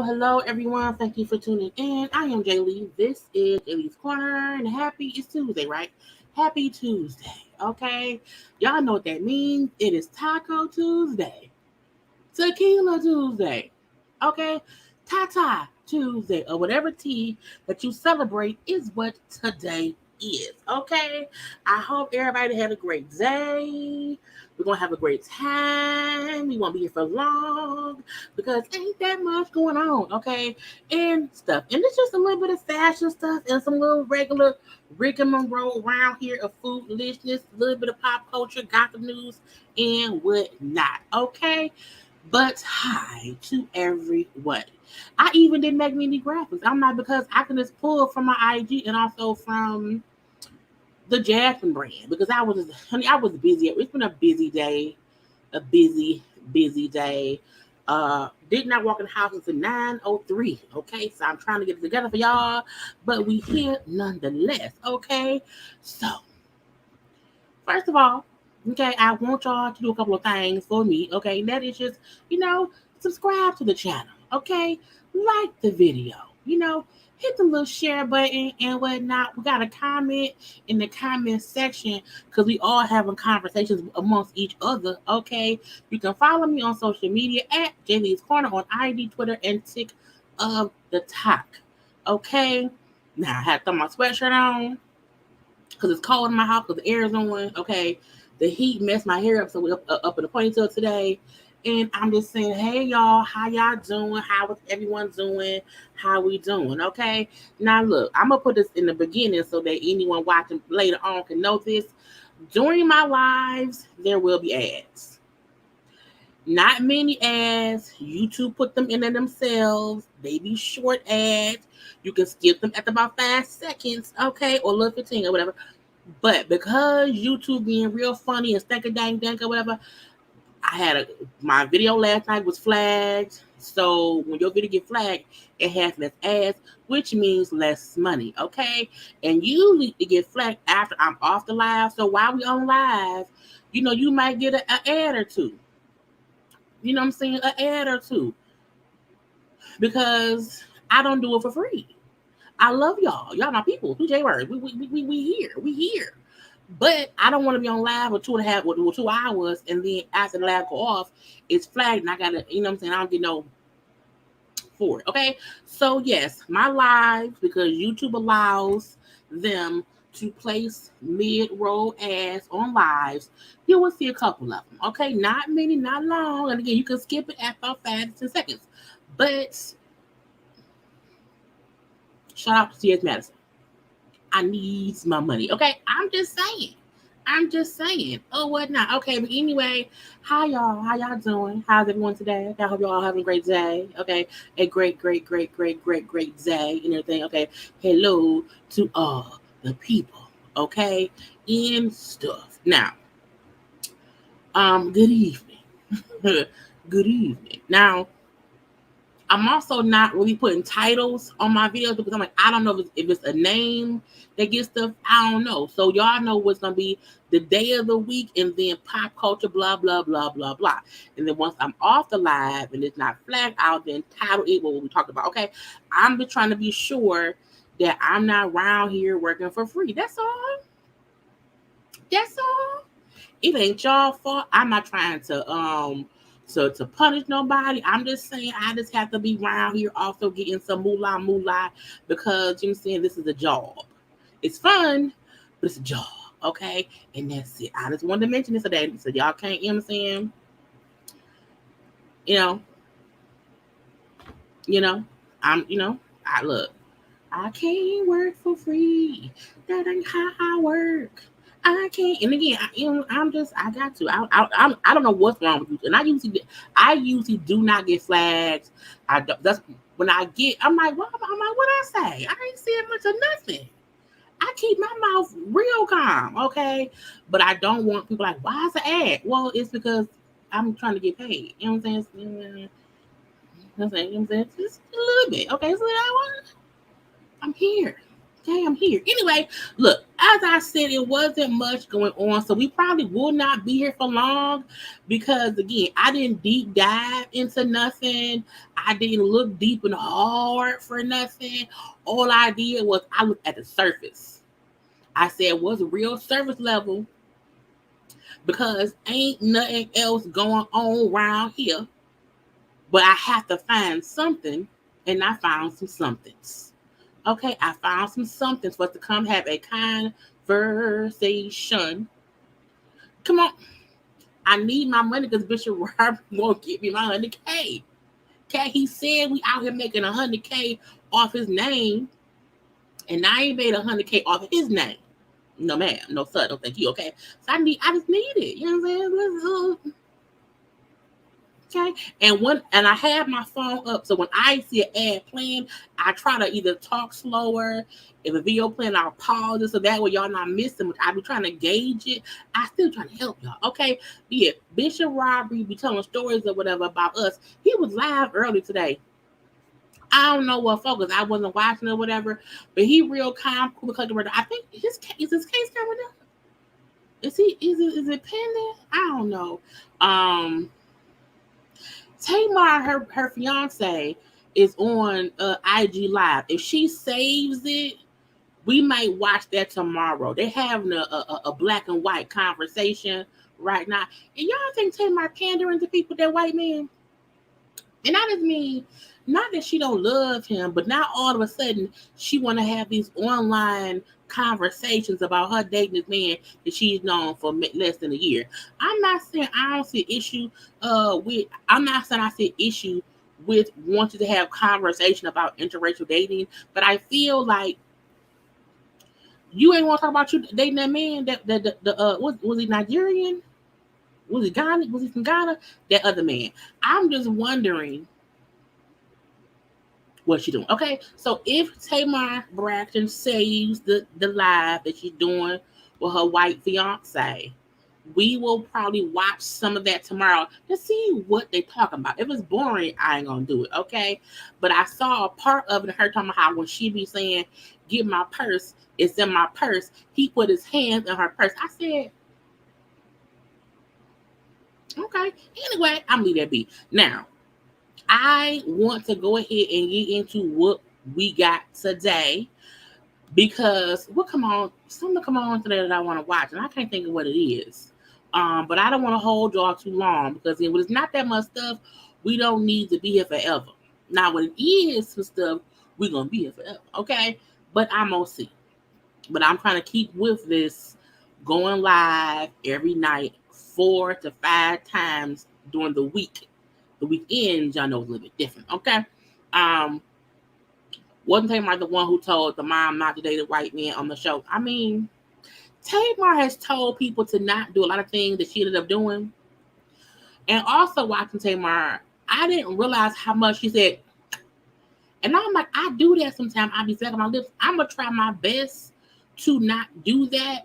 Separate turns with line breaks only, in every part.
Hello, everyone. Thank you for tuning in. I am Jaylee. This is JayLeesCorner, and it's Tuesday, right? Happy Tuesday, okay? Y'all know what that means. It is Taco Tuesday, Tequila Tuesday, okay? Tata Tuesday, or whatever tea that you celebrate is what today is, okay? I hope everybody had a great day. We're going to have a great time. We won't be here for long because ain't that much going on, okay? And stuff. And it's just a little bit of fashion stuff and some little regular Rick and Monroe around here of foolishness, a little bit of pop culture, gossip news, and whatnot, okay? But hi to everyone. I even didn't make any graphics. I'm not, because I can just pull from my IG and also from the Jasmine brand, because I was busy. It's been a busy day, busy day. Did not walk in the house until 9:03. Okay, so I'm trying to get it together for y'all, but we here nonetheless. Okay, so first of all, okay, I want y'all to do a couple of things for me. Okay, and that is just, subscribe to the channel. Okay, like the video. Hit the little share button and whatnot. We got a comment in the comment section because we all having conversations amongst each other. Okay, you can follow me on social media at JayLeesCorner on ID, Twitter, and Tik of the Talk. Okay, now I have to throw my sweatshirt on because it's cold in my house because the air is on. Okay, the heat messed my hair up, so we're up in the ponytail today. And I'm just saying, hey, y'all, how y'all doing? How is everyone doing? How we doing? Okay. Now, look, I'm going to put this in the beginning so that anyone watching later on can know this. During my lives, there will be ads. Not many ads. YouTube put them in there themselves. They be short ads. You can skip them at about 5 seconds, okay, or a little 15 or whatever. But because YouTube being real funny and stank-a-dang-dank or whatever, my video last night was flagged. So when your video get flagged, it has less ads, which means less money, okay? And usually it get flagged after I'm off the live. So while we on live, you might get an ad or two. You know what I'm saying? An ad or two. Because I don't do it for free. I love y'all. Y'all my people. We JayBirds. We here. We here. But I don't want to be on live for 2 hours, and then after the live go off, it's flagged, and I gotta, I don't get no for it. Okay, so yes, my lives, because YouTube allows them to place mid-roll ads on lives, you will see a couple of them. Okay, not many, not long. And again, you can skip it after 5 to 10 seconds. But shout out to C.S. Madison. I needs my money. Okay, I'm just saying. Oh, what not? Okay, but anyway, hi y'all. How y'all doing? How's everyone today? I hope y'all having a great day. Okay, a great day and everything. Okay, hello to all the people. Okay, and stuff. Now, good evening. Good evening. Now, I'm also not really putting titles on my videos because I'm like, I don't know if it's a name that gets stuff. I don't know. So y'all know what's going to be the day of the week and then pop culture, blah, blah, blah, blah, blah. And then once I'm off the live and it's not flagged, I'll then title it what we talked about. Okay. I'm just trying to be sure that I'm not around here working for free. That's all. It ain't y'all fault. I'm not trying to punish nobody. I'm just saying I just have to be around here also getting some moolah because you know what I'm saying, this is a job. It's fun, but it's a job, okay? And that's it. I just wanted to mention this today so y'all can't, you know what I'm saying? I look, I can't work for free. That ain't how I work. I can't. And again, I got to. I don't know what's wrong with you. And I usually do not get flags. I don't. That's when I get. I'm like, what I say? I ain't saying much of nothing. I keep my mouth real calm, okay? But I don't want people like, why is the ad? Well, it's because I'm trying to get paid. You know what I'm saying? Just a little bit, okay? So I'm here. Okay, I'm here. Anyway, look, as I said, it wasn't much going on, so we probably will not be here for long because, again, I didn't deep dive into nothing. I didn't look deep and hard for nothing. All I did was I looked at the surface. I said, what's real surface level? Because ain't nothing else going on around here. But I have to find something, and I found some somethings. Okay, I found some somethings for us to come have a conversation. Come on. I need my money because Bishop Robert won't give me my 100K. Okay, he said we out here making 100K off his name, and I ain't made 100K off his name. No, ma'am. No, sir. Don't think you, okay? So I just need it. You know what I'm saying? Okay, and I have my phone up, so when I see an ad playing, I try to either talk slower. If a video playing, I'll pause it so that way y'all not missing. I be trying to gauge it. I still trying to help y'all. Okay, yeah. Bishop Robert be telling stories or whatever about us. He was live early today. I don't know what focus. I wasn't watching or whatever, but he real calm, cool, collected. I think his case coming up. Is it pending? I don't know. Tamar, her fiance, is on IG Live. If she saves it, we might watch that tomorrow. They're having a black and white conversation right now. And y'all think Tamar pandering to people, that white man? And I just mean, not that she don't love him, but now all of a sudden she want to have these online conversations about her dating this man that she's known for less than a year. I'm not saying I don't see issue I'm not saying I see issue with wanting to have conversation about interracial dating, but I feel like you ain't want to talk about you dating that man was he Nigerian? Was he Ghana? Was he from Ghana? That other man. I'm just wondering what she doing. Okay, so if Tamar Braxton saves the live that she's doing with her white fiance, we will probably watch some of that tomorrow to see what they talking about. If it's boring, I ain't gonna do it, okay? But I saw a part of it, her talking about how when she be saying, "Get my purse," it's in my purse. He put his hands in her purse. I said, okay. Anyway, I'm leave that be. Now, I want to go ahead and get into what we got today because something come on today that I want to watch, and I can't think of what it is. But I don't want to hold y'all too long because when it's not that much stuff, we don't need to be here forever. Now, when it is some stuff, we're gonna be here forever, okay? But I'm gonna see. But I'm trying to keep with this going live every night 4 to 5 times during the week. The weekends, y'all know, is a little bit different. Okay. Um, wasn't Tamar the one who told the mom not to date a white man on the show? I mean, Tamar has told people to not do a lot of things that she ended up doing. And also watching Tamar, I didn't realize how much she said. And I'm like, I do that sometimes. I be smacking my lips. I'm going to try my best to not do that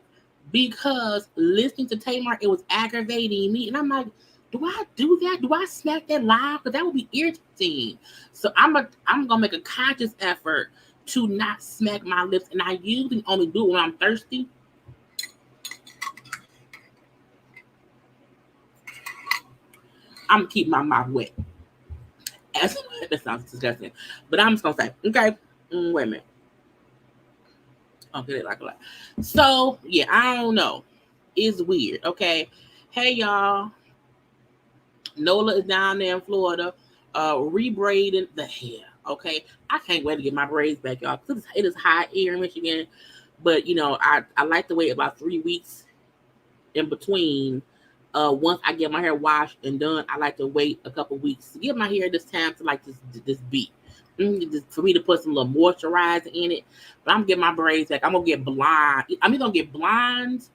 because listening to Tamar, it was aggravating me. And I'm like, do I do that? Do I smack that live? Because that would be irritating. So I'm gonna make a conscious effort to not smack my lips. And I usually only do it when I'm thirsty. I'm gonna keep my mouth wet. That sounds disgusting. But I'm just gonna say, okay, wait a minute. Okay, like a lot. So yeah, I don't know. It's weird. Okay. Hey y'all. Nola is down there in Florida, rebraiding the hair. Okay. I can't wait to get my braids back, y'all. Because it is hot here in Michigan. But you know, I like to wait about 3 weeks in between. Once I get my hair washed and done, I like to wait a couple weeks to give my hair this time to like this beat. For me to put some little moisturizer in it. But I'm gonna get my braids back. I'm gonna get blonde. I'm either gonna get blonde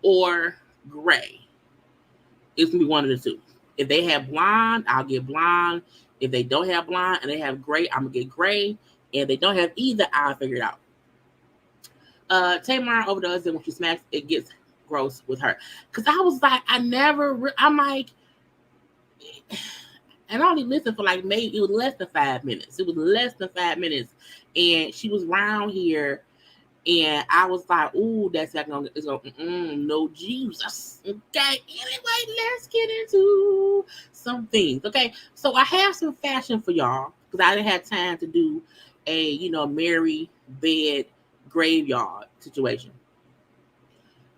or gray. It's gonna be one of the two. If they have blonde, I'll get blonde. If they don't have blonde and they have gray, I'm gonna get gray. And if they don't have either, I'll figure it out. Tamar overdoes it when she smacks. It gets gross with her. Cause I was like, I'm like, and I only listened for like maybe it was less than 5 minutes. It was less than 5 minutes, and she was round here, and I was like, "Ooh, that's not gonna, it's gonna, no Jesus." Okay, anyway, let's get into some things. Okay, so I have some fashion for y'all because I didn't have time to do a Mary bed graveyard situation.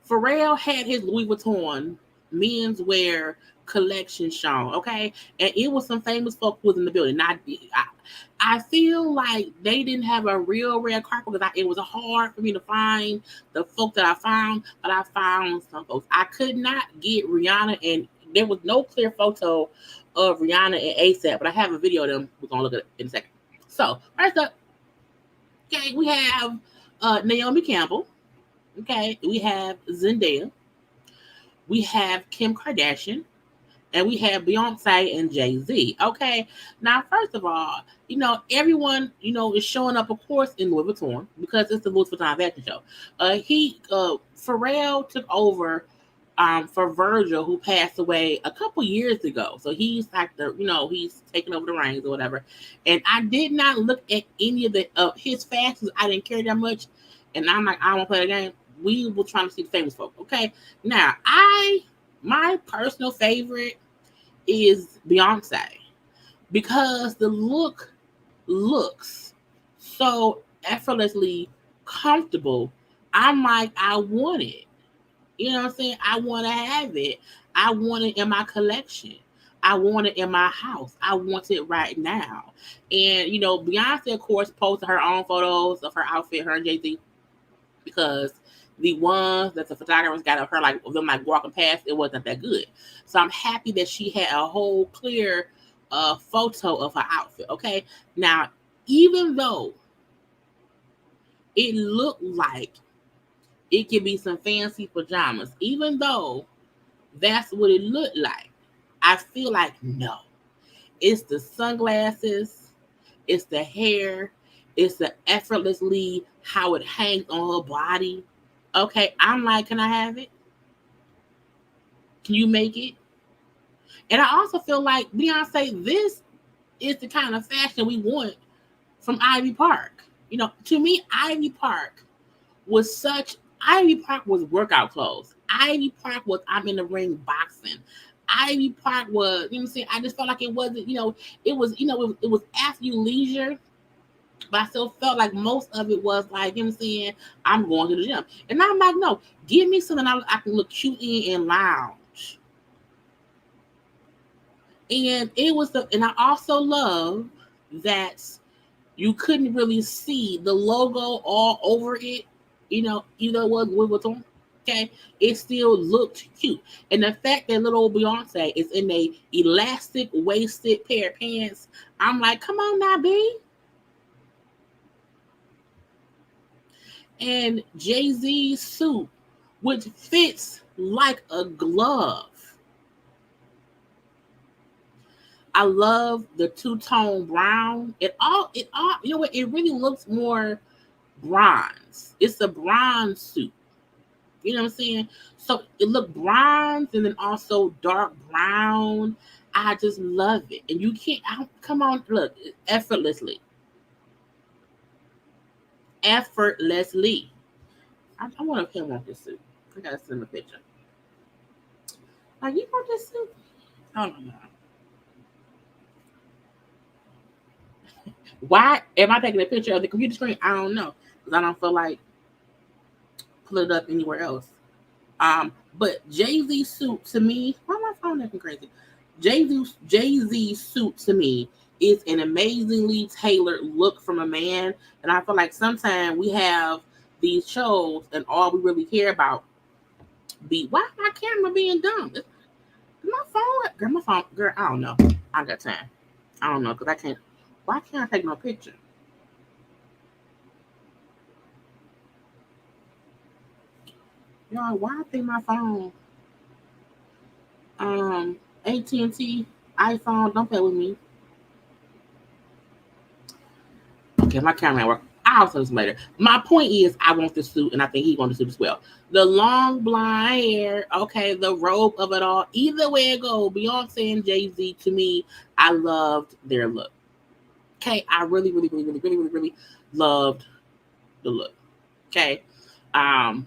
Pharrell had his Louis Vuitton menswear collection shown, okay? And it was some famous folk who was in the building. I feel like they didn't have a real red carpet because it was hard for me to find the folk that I found, but I found some folks. I could not get Rihanna, and there was no clear photo of Rihanna and ASAP, but I have a video of them. We're going to look at it in a second. So, first up, okay, we have Naomi Campbell. Okay, we have Zendaya, we have Kim Kardashian, and we have Beyonce and Jay-Z. Okay, now first of all, everyone is showing up, of course, in Louis Vuitton because it's the Louis Vuitton fashion show. Pharrell took over for Virgil, who passed away a couple years ago. So he's like he's taking over the reins or whatever. And I did not look at any of his fashions. I didn't care that much. And I'm like, I don't want to play the game. We were trying to see the famous folk. Okay. Now, my personal favorite is Beyonce because the looks so effortlessly comfortable. I'm like, I want it. You know what I'm saying? I want to have it. I want it in my collection. I want it in my house. I want it right now. And, Beyonce, of course, posted her own photos of her outfit, her and Jay-Z, because the ones that the photographers got of her, like them like walking past, it wasn't that good. So I'm happy that she had a whole clear photo of her outfit. Okay. Now, even though it looked like it could be some fancy pajamas, even though that's what it looked like, I feel like no. It's the sunglasses, it's the hair, it's the effortlessly how it hangs on her body. Okay, I'm like, can I have it? Can you make it? And I also feel like Beyonce, this is the kind of fashion we want from Ivy Park. To me, Ivy Park was workout clothes. Ivy Park was I'm in the ring boxing. Ivy Park was, you know what I'm saying? I just felt like it wasn't, it was athleisure, but I still felt like most of it was like, you know what I'm saying? I'm going to the gym. And I'm like, no, give me something I can look cute in and lounge. And and I also love that you couldn't really see the logo all over it. Even though it was Louis Vuitton, okay, it still looked cute. And the fact that little old Beyonce is in a elastic waisted pair of pants, I'm like, come on now, B. And Jay-Z's suit, which fits like a glove. I love the two-tone brown. It all, you know what? It really looks more bronze. It's a bronze suit. You know what I'm saying? So it looked bronze and then also dark brown. I just love it. And you can't, come on, look, effortlessly. Effortlessly. I want him want this suit. I gotta send him a picture. Like, you want this suit? Oh no. Why am I taking a picture of the computer screen? I don't know. Because I don't feel like pulling it up anywhere else. But Jay-Z suit to me, why am I phone acting crazy? Jay-Z suit to me is an amazingly tailored look from a man. And I feel like sometimes we have these shows and all we really care about be, why is my camera being dumb? My phone, girl, I don't know. I got time. I don't know, because I can't, why can't I take no picture? Y'all, why I think my phone, AT&T, iPhone, don't play with me. Okay, my camera work. I'll say this later. My point is, I want the suit, and I think he wants the suit as well. The long blonde hair, okay, the robe of it all. Either way it goes, Beyonce and Jay-Z, to me, I loved their look. Okay, I really, really, really, really, really, really, really loved the look. Okay, why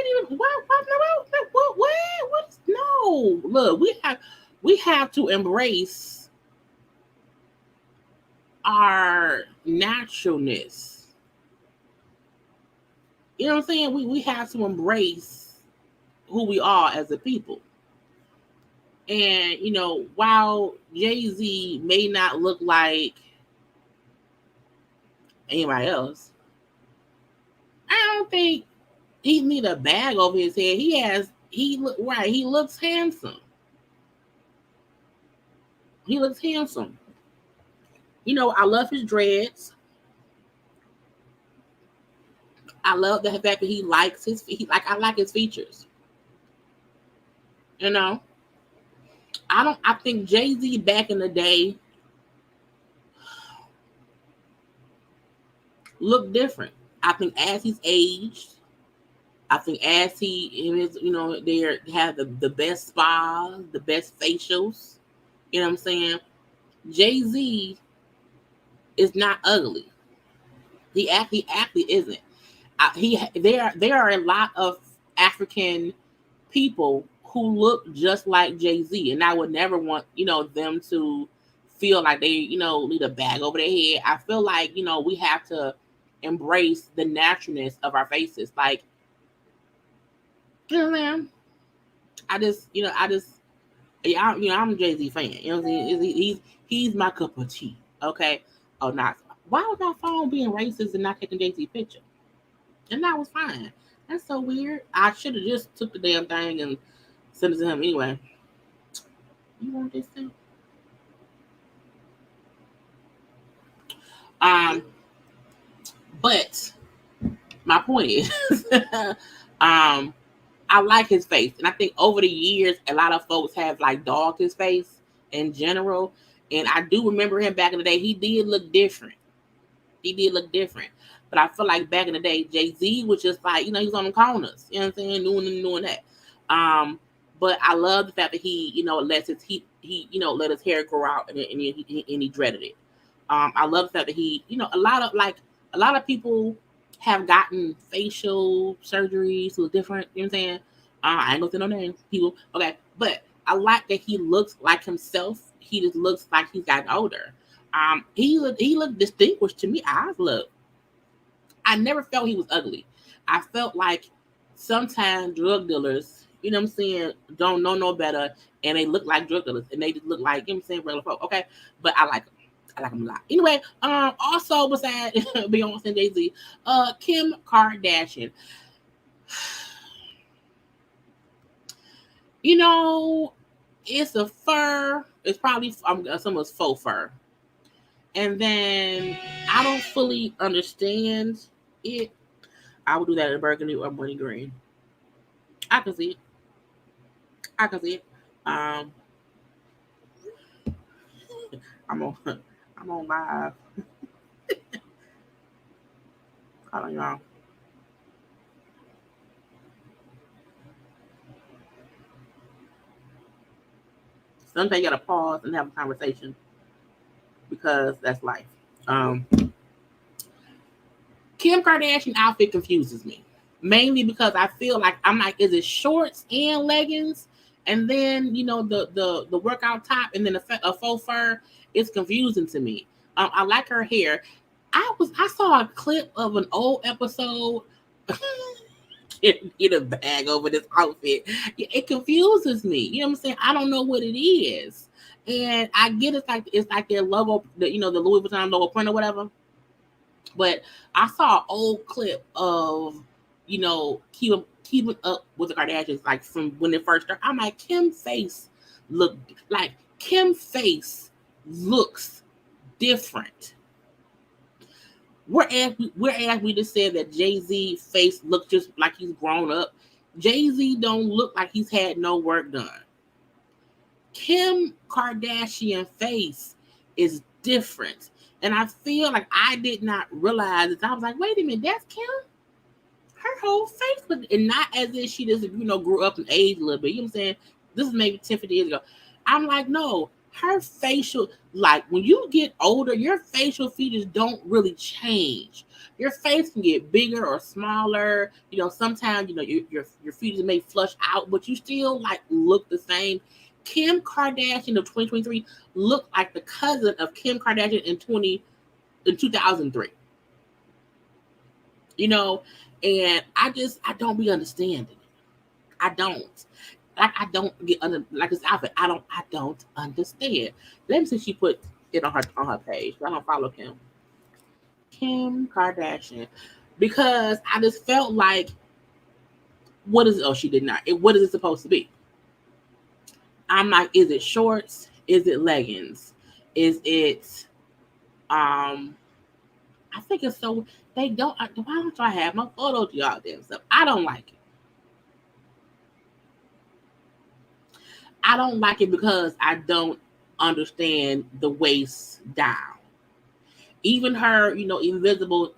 didn't why no what is, no, look, we have to embrace our naturalness. You know what I'm saying? We have to embrace who we are as a people. And while Jay-Z may not look like anybody else, I don't think he need a bag over his head. He looks handsome. He looks handsome. I love his dreads. I love the fact that he likes I like his features. I think Jay-Z back in the day looked different. I think as he's aged, I think as he is, they have the best spas, the best facials. You know what I'm saying? Jay-Z is not ugly. He actually isn't. There are a lot of African people who look just like Jay-Z, and I would never want them to feel like they need a bag over their head. I feel like we have to embrace the naturalness of our faces. Like, man, I'm a Jay-Z fan. You know what I'm saying? He's my cup of tea. Okay. Oh, not why was my phone being racist and not taking Jay-Z picture? And that was fine. That's so weird. I should have just took the damn thing and sent it to him anyway. You want this thing? But my point is, I like his face, and I think over the years, a lot of folks have like dogged his face in general. And I do remember him back in the day. He did look different. But I feel like back in the day, Jay-Z was just like, he was on the corners. You know what I'm saying? Doing that. But I love the fact that he, lets he let his hair grow out and he dreaded it. I love the fact that he, a lot of people have gotten facial surgeries to look different. You know what I'm saying? I ain't gonna say no names, people. Okay, but I like that he looks like himself. He just looks like he's gotten older. He looked distinguished to me. I never felt he was ugly. I felt like sometimes drug dealers, you know what I'm saying, don't know no better, and they look like drug dealers, and they just look like, you know what I'm saying, regular folk. Okay, but I like him. I like them a lot. Anyway, also besides Beyonce and Jay-Z, Kim Kardashian. You know, it's a fur. It's probably someone's faux fur. And then I don't fully understand it. I would do that in burgundy or money green. I can see it. I can see it. Um, I'm on. I'm on live. I don't know. Sometimes you gotta pause and have a conversation because that's life. Um, Kim Kardashian outfit confuses me mainly because I feel like I'm like, is it shorts and leggings, and then the workout top, and then a faux fur? It's confusing to me. I like her hair. I saw a clip of an old episode. Get a bag over this outfit. It confuses me. You know what I'm saying? I don't know what it is. And I get it's like their logo, the Louis Vuitton logo print or whatever. But I saw an old clip of, keeping up with the Kardashians, like from when they first started. I'm like, Kim face looks different. Whereas we just said that Jay-Z face looks just like he's grown up. Jay-Z don't look like he's had no work done. Kim Kardashian face is different. And I feel like I did not realize it. I was like, wait a minute, that's Kim? Her whole face, and not as if she just, grew up and aged a little bit. You know what I'm saying? This is maybe 10, 50 years ago. I'm like, no, her facial, like when you get older, your facial features don't really change. Your face can get bigger or smaller. Sometimes, your features may flush out, but you still like look the same. Kim Kardashian of 2023 looked like the cousin of Kim Kardashian in 2003. And I don't be understanding. I don't. Like I don't get under like this outfit. I don't understand. Let me see if she put it on her page. I don't follow Kim Kardashian, because I just felt like, what is it? Oh, she did not. What is it supposed to be? I'm like, is it shorts? Is it leggings? Is it I think it's so they don't. Why don't I have my photo to y'all damn stuff? I don't like it. I don't like it because I don't understand the waist down. Even her, invisible,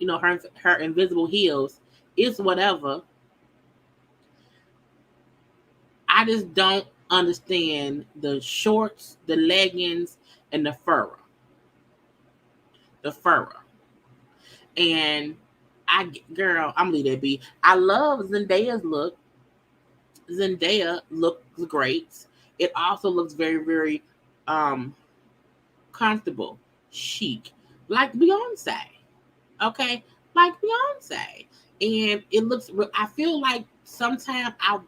her invisible heels is whatever. I just don't understand the shorts, the leggings, and the fur. The fur. And girl, I'm gonna leave that be. I love Zendaya's look. Zendaya looks great. It also looks very, very comfortable, chic, like Beyonce. Okay, like Beyonce, and it looks. I feel like sometimes I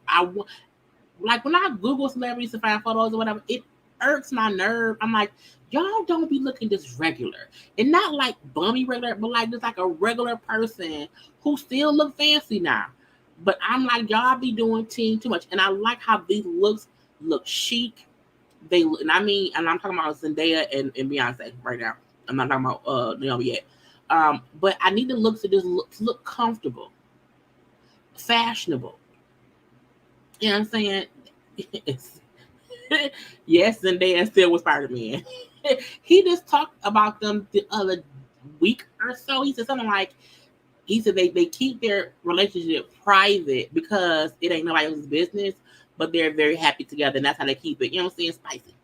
like when I Google celebrities to find photos or whatever, it irks my nerve. I'm like, y'all don't be looking just regular, and not like bummy regular, but like just like a regular person who still look fancy now. But I'm like, y'all be doing too much, and I like how these looks look chic. And I'm talking about Zendaya and Beyonce right now. I'm not talking about Naomi yet. But I need the looks to just look comfortable, fashionable. You know what I'm saying? Yes, Zendaya still with Spider-Man. He just talked about them the other week or so. He said something like, they keep their relationship private because it ain't nobody else's business, but they're very happy together, and that's how they keep it. You know what I'm saying? Spicy.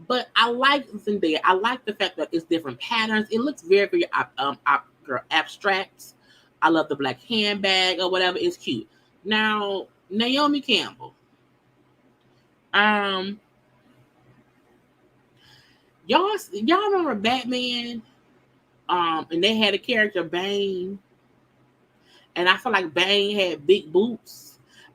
But I like Zendaya. I like the fact that it's different patterns. It looks very, very abstract. I love the black handbag or whatever. It's cute. Now, Naomi Campbell. Y'all remember Batman? And they had a character Bane, and I feel like Bane had big boots.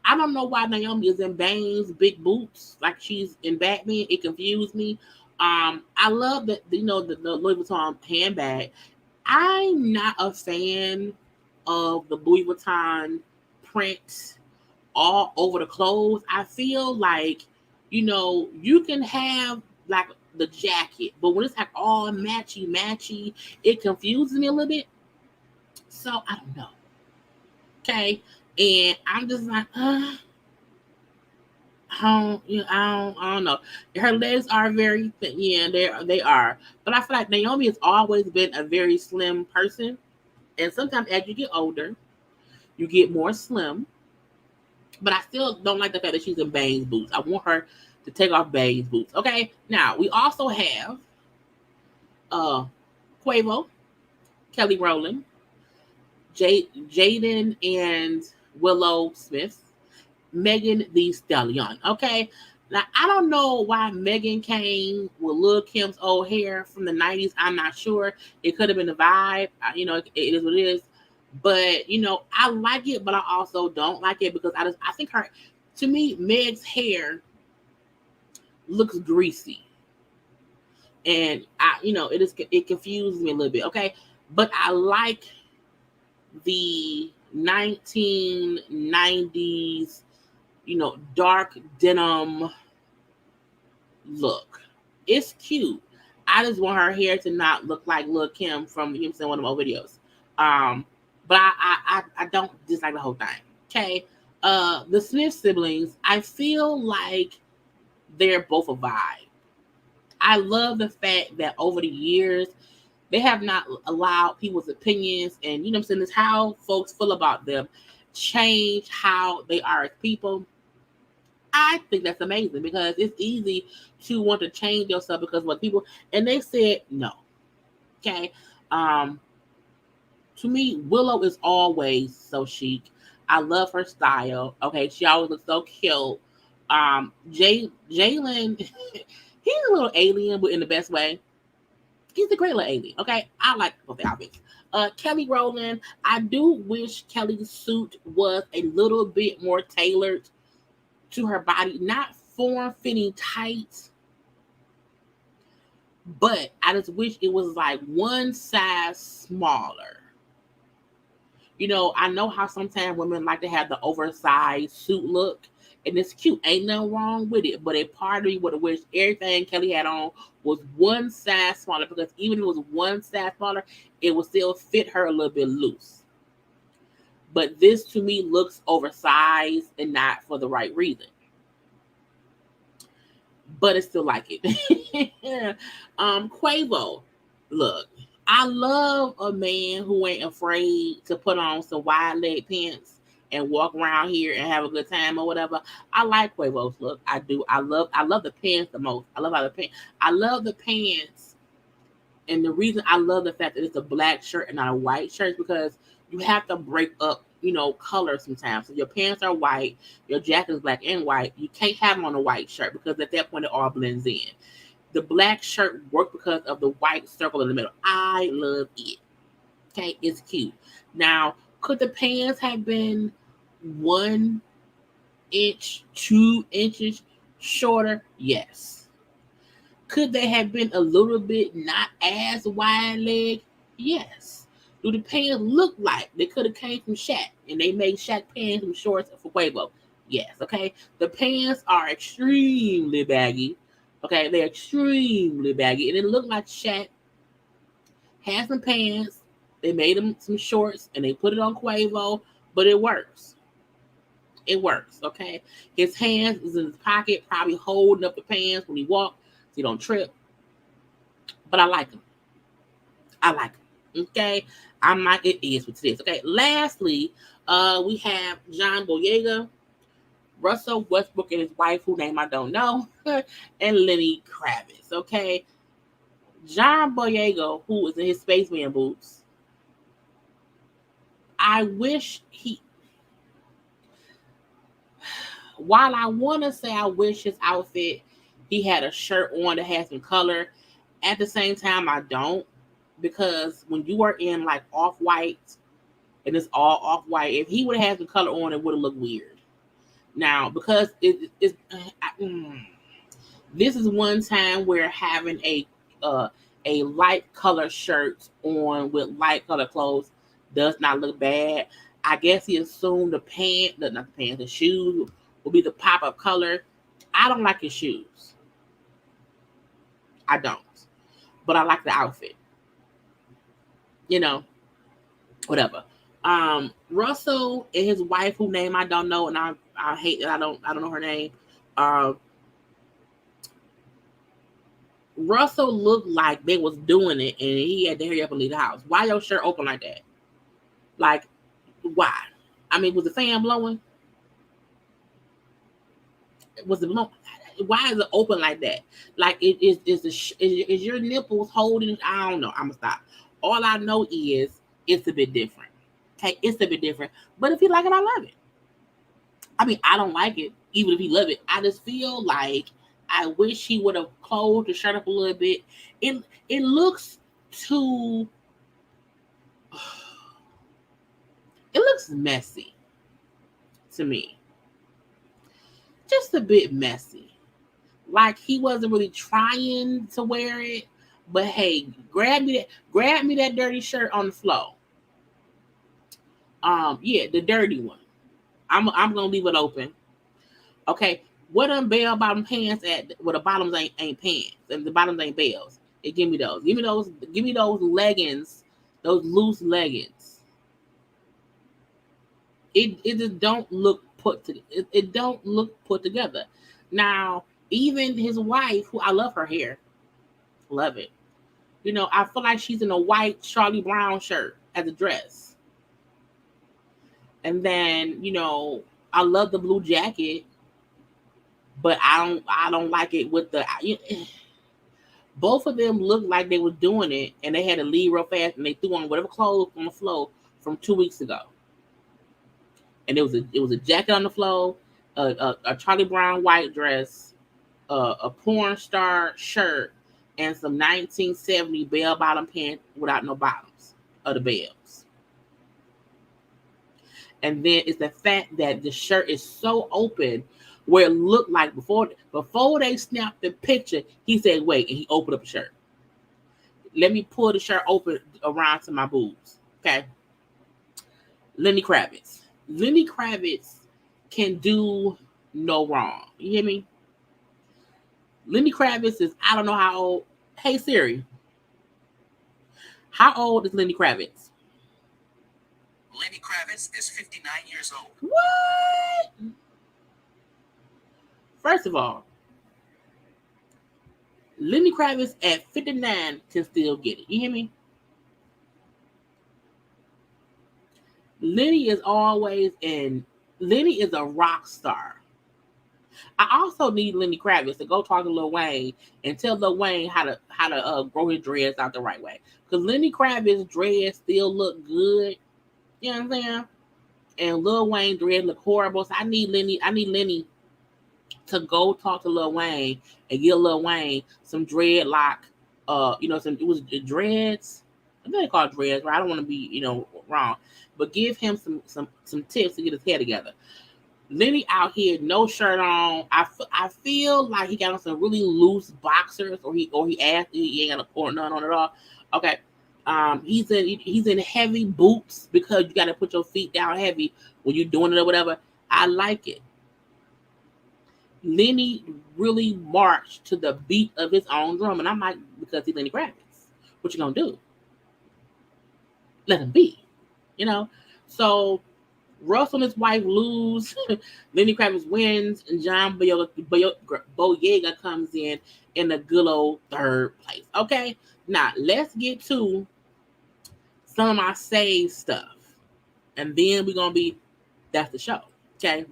I don't know why Naomi is in Bane's big boots like she's in Batman. It confused me. I love that, the Louis Vuitton handbag. I'm not a fan of the Louis Vuitton print all over the clothes. I feel like, you can have like the jacket, but when it's like all matchy, it confuses me a little bit. So I don't know. Okay. And I'm just like, I don't know. Her legs are very thin. Yeah, they are. But I feel like Naomi has always been a very slim person. And sometimes as you get older, you get more slim. But I still don't like the fact that she's in Bane's boots. I want her to take off Bane's boots. Okay. Now we also have uh Quavo, Kelly Rowland, Jaden and Willow Smith, Meagan the Stallion. Okay. Now I don't know why Meagan came with Lil Kim's old hair from the 90s. I'm not sure. It could have been the vibe. It is what it is. But I like it, but I also don't like it because I think to me, Meg's hair looks greasy. And it confuses me a little bit. Okay. But I like the 1990s, dark denim look. It's cute. I just want her hair to not look like Lil Kim from one of my videos. But I don't dislike the whole thing. Okay. The Smith siblings, I feel like they're both a vibe. I love the fact that over the years they have not allowed people's opinions and this how folks feel about them change how they are as people. I think that's amazing because it's easy to want to change yourself because what people and they said no. Okay. To me, Willow is always so chic. I love her style. Okay, she always looks so cute. Jalen, he's a little alien, but in the best way. He's a great little alien. Okay, I like both the outfits. Kelly Rowland, I do wish Kelly's suit was a little bit more tailored to her body, not form-fitting tight, but I just wish it was like one size smaller. I know how sometimes women like to have the oversized suit look, and it's cute. Ain't nothing wrong with it. But a part of me would have wished everything Kelly had on was one size smaller because even if it was one size smaller, it would still fit her a little bit loose. But this to me looks oversized and not for the right reason. But it's still like it. Quavo, look. I love a man who ain't afraid to put on some wide leg pants and walk around here and have a good time or whatever. I like Quavo's look. I do. I love the pants the most. I love the pants. And the reason I love the fact that it's a black shirt and not a white shirt is because you have to break up, color sometimes. So your pants are white, your jacket is black and white. You can't have them on a white shirt because at that point it all blends in. The black shirt worked because of the white circle in the middle. I love it. Okay, it's cute. Now, could the pants have been 1 inch, 2 inches shorter? Yes. Could they have been a little bit not as wide leg? Yes. Do the pants look like they could have came from Shaq and they made Shaq pants and shorts for Quavo? Yes. Okay. The pants are extremely baggy. Okay, they're extremely baggy. And it looked like Shaq had some pants. They made him some shorts and they put it on Quavo, but it works. It works, okay? His hands is in his pocket, probably holding up the pants when he walks so he don't trip. But I like him. Okay? I'm not, it is what it is. Okay, lastly, we have John Boyega, Russell Westbrook and his wife, whose name I don't know, and Lenny Kravitz, okay? John Boyega, who is in his spaceman boots, I wish while I want to say I wish his outfit, he had a shirt on that has some color, at the same time, I don't, because when you are in like off-white, and it's all off-white, if he would have had some color on, it would have looked weird. Now, because This is one time where having a light color shirt on with light color clothes does not look bad. I guess he assumed the shoes will be the pop up color. I don't like his shoes. I don't, but I like the outfit. You know, whatever. Russell and his wife, whose name I don't know, and I hate that I don't know her name. Um, Russell looked like they was doing it, and he had to hurry up and leave the house. Why your shirt open like that? Like, why? I mean, was the fan blowing? Was it blowing? Why is it open like that? Like, is your nipples holding? I don't know. I'm gonna stop. All I know is it's a bit different. Okay, it's a bit different. But if you like it, I love it. I mean, I don't like it, even if he love it. I just feel like I wish he would have closed the shirt up a little bit. It looks too. It looks messy to me. Just a bit messy. Like he wasn't really trying to wear it, but hey, grab me that dirty shirt on the floor. Yeah, the dirty one. I'm gonna leave it open. Okay, what them bell bottom pants at? Well, the bottoms ain't pants, and the bottoms ain't bells. Give me those. Give me those. Give me those leggings. Those loose leggings. It just don't look it don't look put together. Now, even his wife, who I love her hair, love it. You know, I feel like she's in a white Charlie Brown shirt as a dress, and then I love the blue jacket, but I don't like it with the. Both of them looked like they were doing it, and they had to leave real fast, and they threw on whatever clothes on the floor from 2 weeks ago. And it was a jacket on the floor, a Charlie Brown white dress, a porn star shirt, and some 1970 bell bottom pants without no bottoms of the bells. And then it's the fact that the shirt is so open where it looked like before they snapped the picture, he said, wait, and he opened up the shirt. Let me pull the shirt open around to my boobs. Okay. Lenny Kravitz. Lenny Kravitz can do no wrong. You hear me? Lenny Kravitz is, I don't know how old. Hey Siri, how old is Lenny Kravitz?
Lenny Kravitz is 59 years old.
What? First of all, Lenny Kravitz at 59 can still get it. You hear me? Lenny is Lenny is a rock star. I also need Lenny Kravitz to go talk to Lil Wayne and tell Lil Wayne how to grow his dreads out the right way. Because Lenny Kravitz's dreads still look good. You know what I'm saying? And Lil Wayne dreads look horrible. So I need Lenny to go talk to Lil Wayne and get Lil Wayne some dreadlock. It was dreads. I think they call it dreads, right? I don't want to be, wrong. But give him some tips to get his hair together. Lenny out here, no shirt on. I feel like he got on some really loose boxers, or he asked he ain't got a none on at all. Okay, he's in heavy boots because you got to put your feet down heavy when you're doing it or whatever. I like it. Lenny really marched to the beat of his own drum, and I'm like, because he's Lenny Kravitz. What you gonna do? Let him be, So Russell and his wife lose. Lenny Kravitz wins, and John Boyega comes in a good old third place. Okay, now let's get to some of my saved stuff, and then we're gonna be. That's the show. Okay,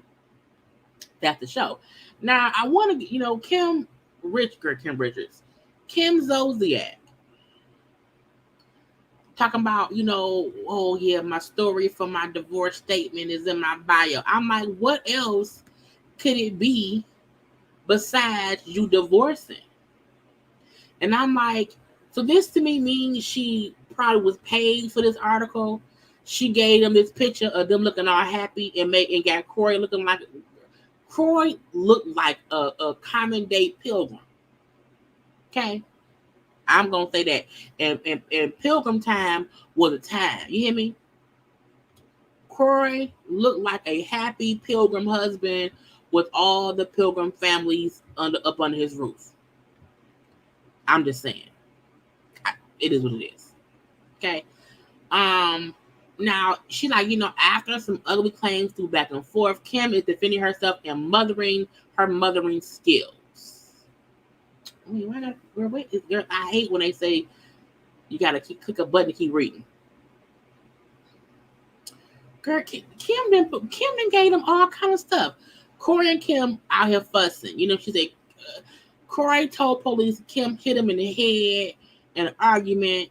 that's the show. Now I want to, Kim Richards, Kim Zolciak. Talking about, oh yeah, my story for my divorce statement is in my bio. I'm like, what else could it be besides you divorcing? And I'm like, so this to me means she probably was paid for this article. She gave them this picture of them looking all happy and got Croy looking like a common day pilgrim. Okay, I'm gonna say that. And Pilgrim time was a time. You hear me? Corey looked like a happy Pilgrim husband with all the Pilgrim families up under his roof. I'm just saying, it is what it is. Okay. Um. Now she like after some ugly claims through back and forth, Kim is defending herself and mothering her mothering skills. I mean, why not? Girl, I hate when they say you gotta click a button to keep reading. Girl, Kim then gave them all kind of stuff. Corey and Kim out here fussing. She said Corey told police Kim hit him in the head in an argument.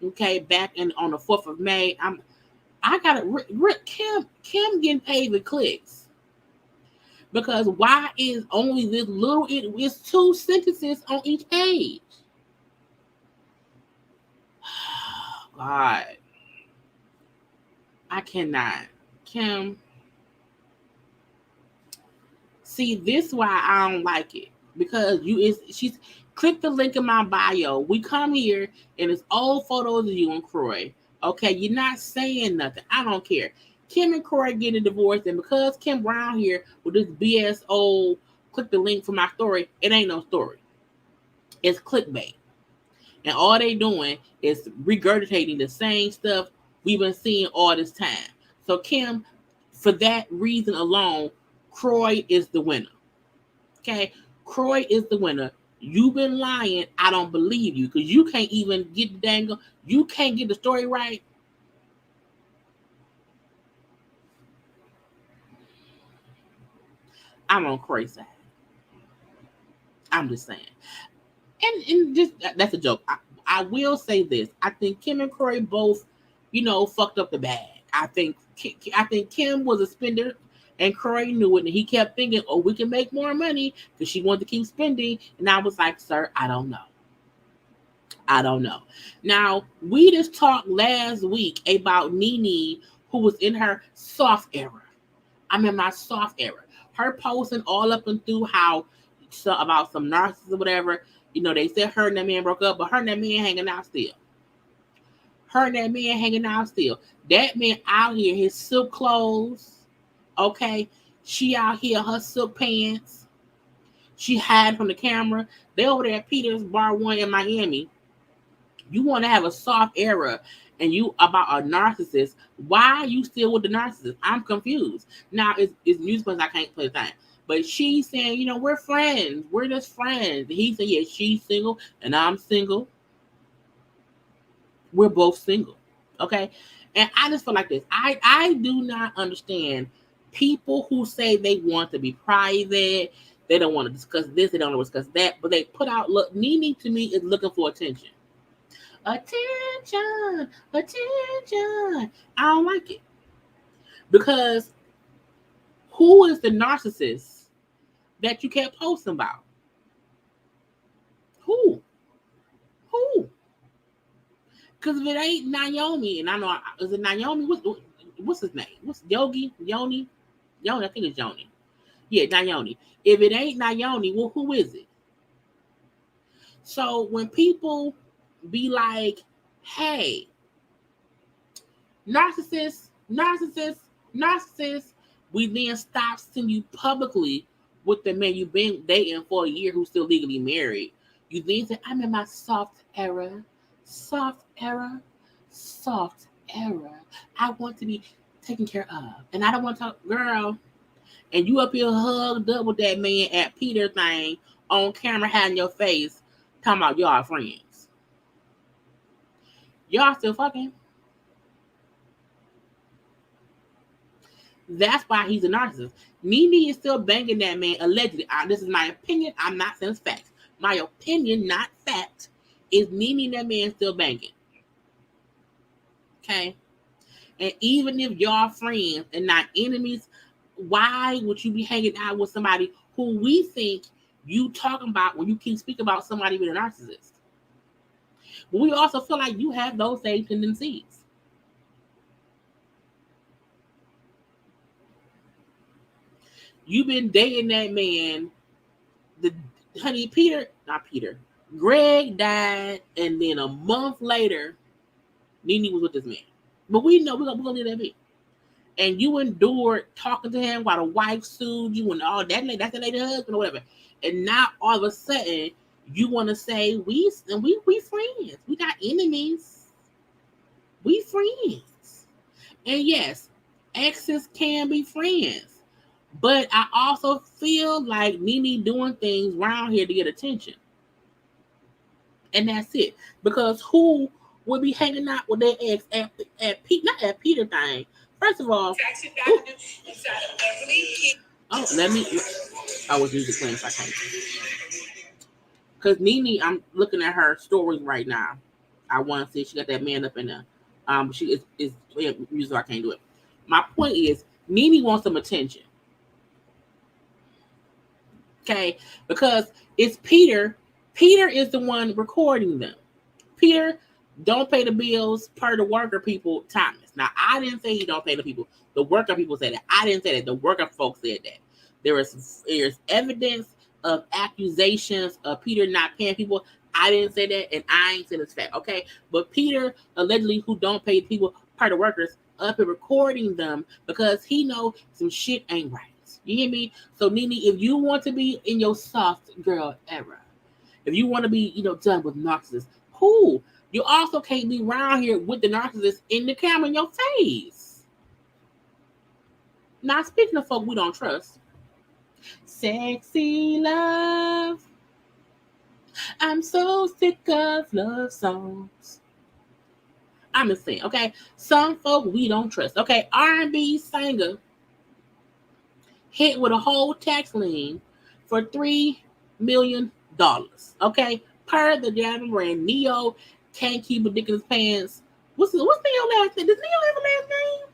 Okay, back on the 4th of May. I got it. Kim getting paid with clicks because why is only this little? It's 2 sentences on each page. God, I cannot. Kim, see, this is why I don't like it because she's click the link in my bio. We come here and it's old photos of you and Croy. Okay, you're not saying nothing. I don't care. Kim and Croy getting divorced, and because Kim Brown here with this BS old click the link for my story, it ain't no story. It's clickbait. And all they doing is regurgitating the same stuff we've been seeing all this time. So Kim, for that reason alone, Croy is the winner. Okay, Croy is the winner. You've been lying. I don't believe you because you can't even get the dang. You can't get the story right. I'm on Croy's side. I'm just saying. And just that's a joke. I will say this. I think Kim and Croy both, fucked up the bag. I think Kim was a spender and Croy knew it, and he kept thinking, "Oh, we can make more money," because she wanted to keep spending. And I was like, "Sir, I don't know. I don't know." Now we just talked last week about Nene, who was in her soft era. I'm in my soft era. Her posting all up and through about some narcissist or whatever. They said her and that man broke up, but her and that man hanging out still. Her and that man hanging out still. That man out here, his silk clothes. Okay, she out here, her silk pants. She hide from the camera. They over there at Peter's Bar 1 in Miami. You want to have a soft era and you about a narcissist. Why are you still with the narcissist? I'm confused. Now, it's music because I can't play the time. But she's saying, we're friends. We're just friends. And he said, yeah, she's single and I'm single. We're both single. Okay? And I just feel like this. I do not understand people who say they want to be private. They don't want to discuss this. They don't want to discuss that. But they put out, look, Nene to me is looking for attention. Attention. I don't like it. Because who is the narcissist that you kept posting about? Who? Because if it ain't Naomi, and I know, is it Naomi? What's his name? What's Yoni? I think it's Yoni. Yeah, Naomi. If it ain't Naomi, well, who is it? So when people be like, hey, narcissist, we then stop seeing you publicly with the man you've been dating for a year who's still legally married. You then say, I'm in my soft era. I want to be taken care of. And I don't want to talk, girl. And you up here hugged up with that man at Peter thing on camera, hiding your face, talking about y'all friends. Y'all still fucking. That's why he's a narcissist. Nene is still banging that man, allegedly. This is my opinion. I'm not saying it's facts. My opinion, not fact, is Nene and that man still banging. Okay? And even if y'all friends and not enemies, why would you be hanging out with somebody who we think you talking about when you keep speaking about somebody with a narcissist? But we also feel like you have those same tendencies. You've been dating that man, not Peter. Greg died, and then a month later, Nene was with this man. But we know we're gonna leave that be. And you endured talking to him while the wife sued you and all that. That's the lady husband or whatever. And now all of a sudden you want to say we friends. We not enemies. We friends. And yes, exes can be friends. But I also feel like Nene doing things around here to get attention. And that's it. Because who would be hanging out with their ex at Pete, not at Peter thing? First of all, let me. I was using playing so I can't. Because Nene, I'm looking at her stories right now. I want to see she got that man up in there. She is music. I can't do it. My point is, Nene wants some attention. Okay, because it's Peter. Peter is the one recording them. Peter don't pay the bills per the worker people, Thomas. Now, I didn't say he don't pay the people. The worker people said that. I didn't say that. The worker folks said that. There's evidence of accusations of Peter not paying people. I didn't say that, and I ain't saying it's fact, okay? But Peter, allegedly, who don't pay people per the workers, up and recording them because he know some shit ain't right. You hear me? So, Nene, if you want to be in your soft girl era, if you want to be, done with narcissists, who? You also can't be around here with the narcissist in the camera in your face. Now, speaking of folk we don't trust, sexy love. I'm so sick of love songs. I'm just saying, okay? Some folk we don't trust. Okay, R&B singer hit with a whole tax lien for $3 million. Okay, per the Diamond brand, Neo can't keep a dick in his pants. What's Neo last name? Does Neo have a last name?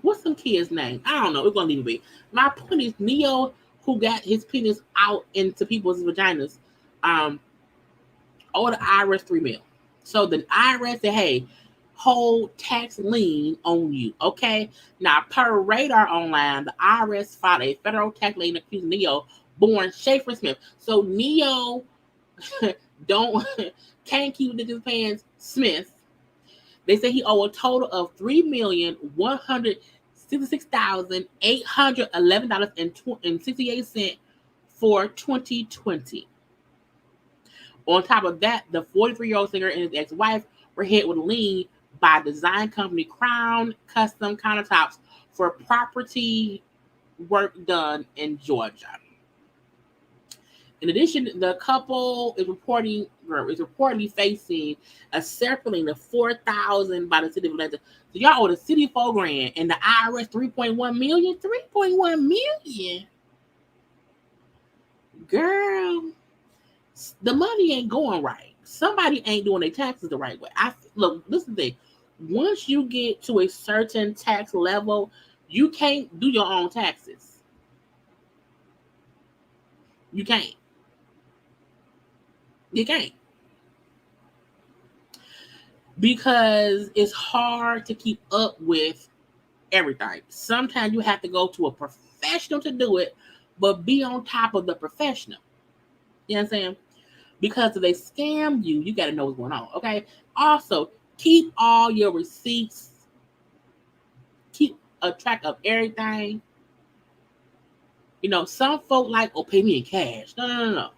What's some kid's name? I don't know. We're gonna leave it be. My point is Neo, who got his penis out into people's vaginas, owed the IRS $3 million. So the IRS said, hey, hold tax lien on you. Okay. Now, per Radar Online, the IRS filed a federal tax lien accusing Neo, born Schaefer Smith. So Neo can't keep his pants Smith. They say he owed a total of $3,166,811.68 for 2020. On top of that, the 43-year-old singer and his ex-wife were hit with a lien by design company Crown Custom Countertops for property work done in Georgia. In addition, the couple is reportedly facing a separate lien of $4,000 by the city of Atlanta. So y'all owe the city $4,000 and the IRS $3.1 million. $3.1 million, girl. The money ain't going right. Somebody ain't doing their taxes the right way. Look, listen to this. Once you get to a certain tax level, you can't do your own taxes. You can't. You can't. Because it's hard to keep up with everything. Sometimes you have to go to a professional to do it, but be on top of the professional. You know what I'm saying? Because if they scam you, you got to know what's going on, okay? Also, keep all your receipts. Keep a track of everything. Some folk like, oh, pay me in cash. No.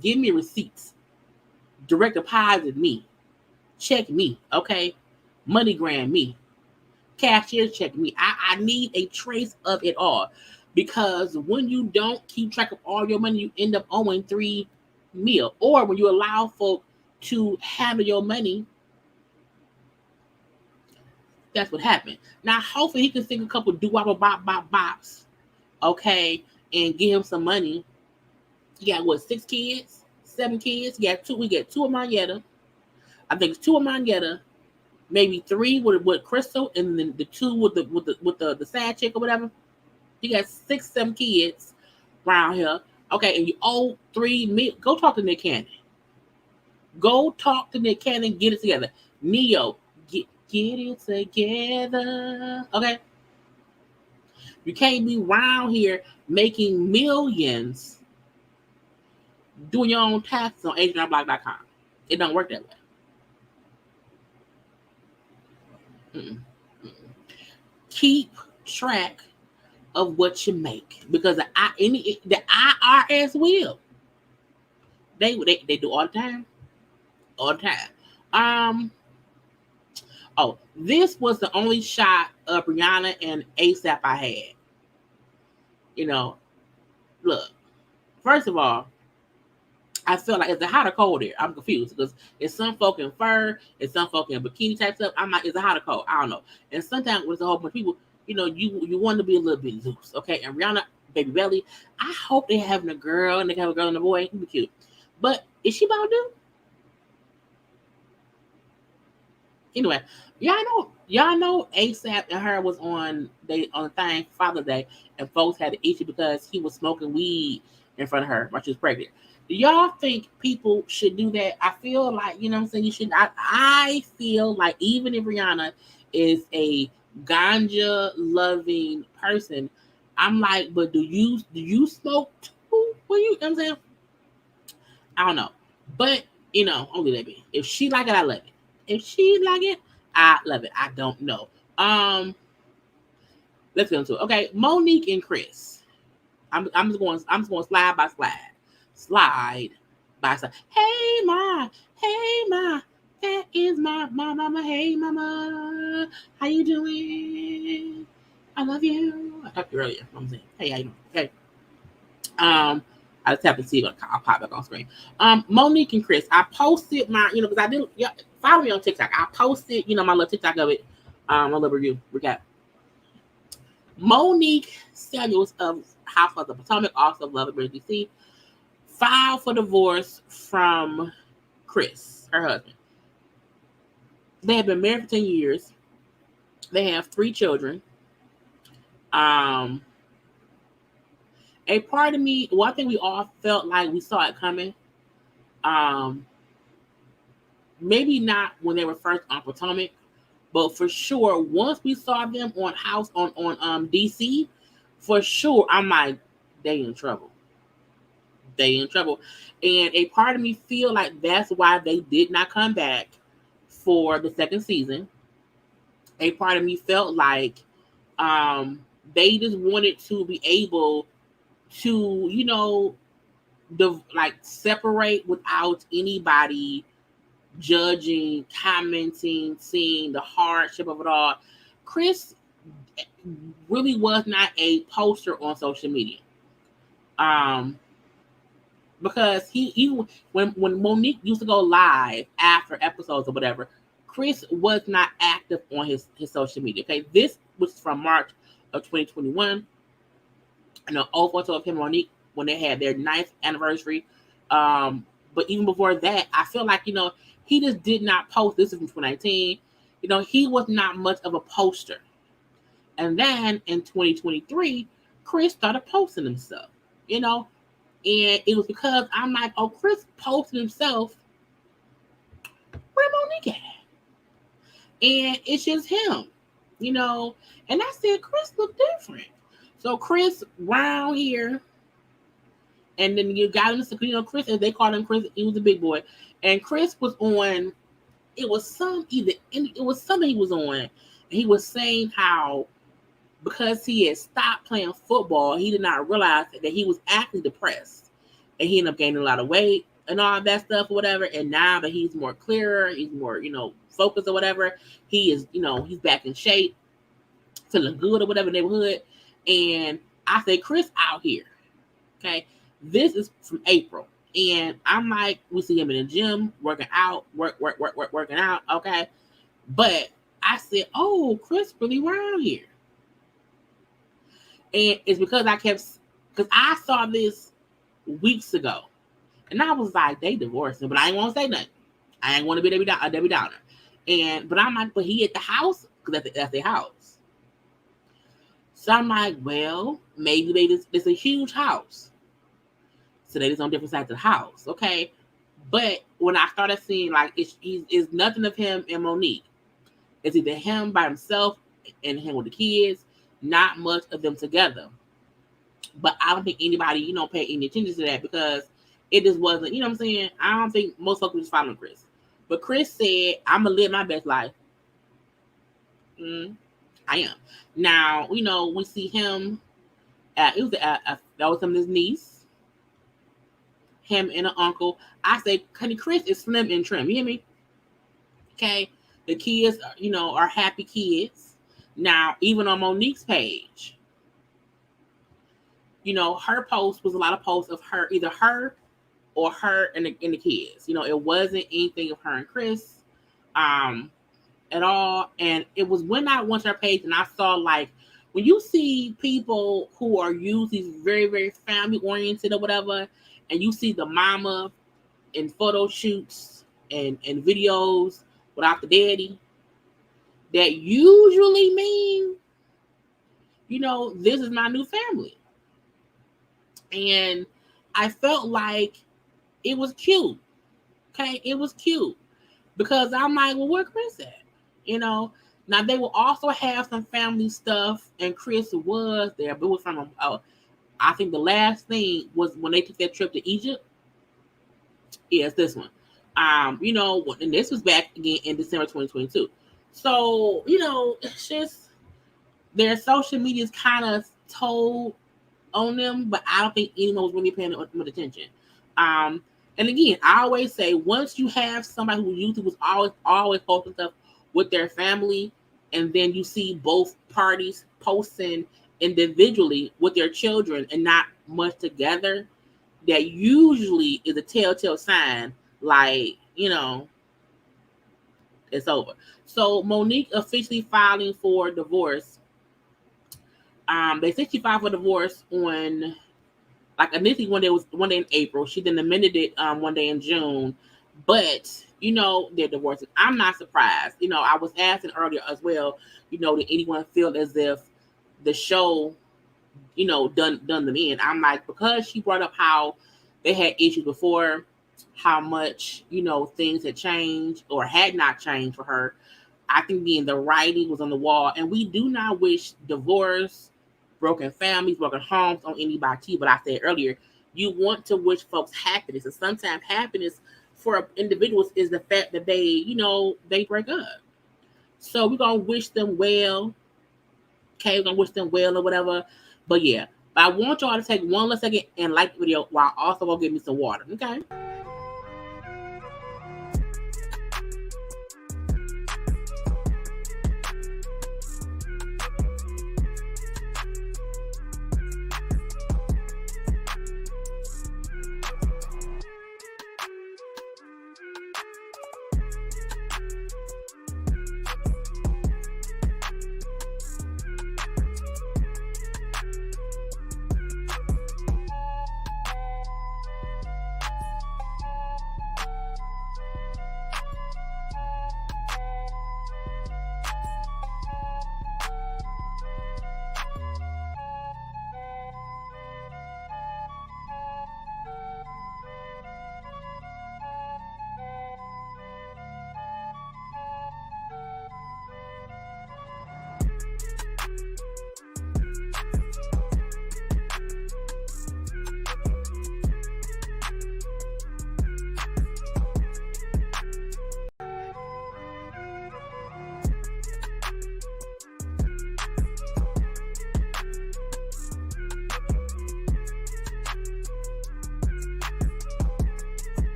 Give me receipts. Direct deposit me. Check me, okay? MoneyGram me. Cashier check me. I need a trace of it all. Because when you don't keep track of all your money, you end up owing $3 million. Or when you allow folk to handle your money, that's what happened. Now, hopefully he can sing a couple doo-wop bops, okay, and give him some money. You got what, 6 kids? 7 kids? You got 2. We get 2 of Marietta. I think it's 2 of Marietta. Maybe 3 with Crystal, and then the 2 with the side chick or whatever. You got 6, 7 kids around here. Okay, and you owe $3 million. Go talk to Nick Cannon. Go talk to Nick Cannon. Get it together. Neo, get it together. Okay. You can't be around here making millions doing your own taxes on HRBlock.com. It don't work that way. Mm-mm. Keep track of what you make, because the IRS will. They do all the time. All the time. Oh, this was the only shot of Rihanna and ASAP I had. You know, look, first of all, I feel like, is it hot or cold here? I'm confused because it's some folk in fur, it's some folk in bikini type stuff. I'm like, is it hot or cold? I don't know. And sometimes with a whole bunch of people, you want to be a little bit loose, okay? And Rihanna, Baby Belly, I hope they're having a girl and they have a girl and a boy. It'd be cute. But is she about to do? Anyway, y'all know ASAP and her was on the thing Father's Day, and folks had to issue because he was smoking weed in front of her while she was pregnant. Do y'all think people should do that? I feel like, you know what I'm saying, you should. I feel like even if Rihanna is a ganja loving person, I'm like, but do you smoke too? Well, you know what I'm saying? I don't know. But only let me. If she like it, I love it. If she like it, I love it. I don't know. Let's get into it. Okay, Monique and Chris. I'm just going slide by slide. Slide by slide. Hey ma, that is my mama. Hey mama, how you doing? I love you. I talked to you earlier. I'm saying, hey, how you doing? Okay. I just have to see if I'll pop back on screen. Monique and Chris, I posted my, because I didn't follow me on TikTok. I posted, my little TikTok of it. My little review recap. Monique Samuels of House of the Potomac, also of Love It DC, filed for divorce from Chris, her husband. They have been married for 10 years. They have 3 children. A part of me, I think we all felt like we saw it coming. Maybe not when they were first on Potomac, but for sure, once we saw them on House on DC, for sure, I'm like, they in trouble. They in trouble. And a part of me feel like that's why they did not come back for the second season. A part of me felt like they just wanted to be able to, separate without anybody judging, commenting, seeing the hardship of it all. Chris really was not a poster on social media. Because he when Monique used to go live after episodes or whatever, Chris was not active on his social media. Okay, this was from March of 2021. I know old photo of him and Monique when they had their 9th anniversary. But even before that, I feel like, he just did not post. This is from 2019. He was not much of a poster. And then in 2023, Chris started posting himself, and it was because I'm like, oh, Chris posted himself. Where Monique at? And it's just him, and I said, Chris look different. So Chris round here, and then you got him, Chris, as they called him Chris, he was a big boy. And Chris was on, it was something he was on, and he was saying how because he had stopped playing football, he did not realize that he was actually depressed. And he ended up gaining a lot of weight and all that stuff or whatever. And now that he's more clearer, he's more, focused or whatever, he is, he's back in shape, feeling good or whatever neighborhood. And I say, Chris out here. Okay. This is from April. And I'm like, we see him in the gym, working out, working out. Okay. But I said, oh, Chris really around here. And it's because I saw this weeks ago. And I was like, they divorced him, but I ain't want to say nothing. I ain't want to be a Debbie Downer. But I'm like, but he at the house? Because that's their house. So I'm like, well, maybe it's a huge house. So they just on different sides of the house, okay? But when I started seeing, like, it's nothing of him and Monique. It's either him by himself and him with the kids. not much of them together. But I don't think anybody, paid any attention to that because it just wasn't, you know what I'm saying? I don't think most folks was following Chris. But Chris said, I'm going to live my best life. I am. Now, we see him, that was him and his niece, him and an uncle. I say, honey, Chris is slim and trim. You hear me? Okay. The kids, are happy kids. Now, even on Monique's page, her post was a lot of posts of her, either her or her and the kids. It wasn't anything of her and Chris at all. And it was when I went to her page and I saw, like, when you see people who are usually very, very family oriented or whatever, and you see the mama in photo shoots and videos without the daddy, that usually mean, this is my new family. And I felt like it was cute. Okay, it was cute. Because I'm like, well, where Chris at? Now they will also have some family stuff, and Chris was there, but it was from I think the last thing was when they took that trip to Egypt. Yes, this one. And this was back again in December 2022. So, it's just their social media is kind of told on them, but I don't think anyone was really paying much attention. And again, I always say, once you have somebody who usually was always posting stuff with their family, and then you see both parties posting individually with their children and not much together, that usually is a telltale sign, like, it's over. So Monique officially filing for divorce. They said she filed for divorce on, like, initially one day in April. She then amended it one day in June. But, they're divorcing. I'm not surprised. I was asking earlier as well, did anyone feel as if the show, done them in? I'm like, because she brought up how they had issues before, how much, things had changed or had not changed for her. I think the writing was on the wall. And we do not wish divorce, broken families, broken homes on anybody. But I said earlier, you want to wish folks happiness. And sometimes happiness for individuals is the fact that they, they break up. So we're going to wish them well. Okay, we're going to wish them well or whatever. But yeah, but I want y'all to take one last second and like the video while also going to give me some water. Okay.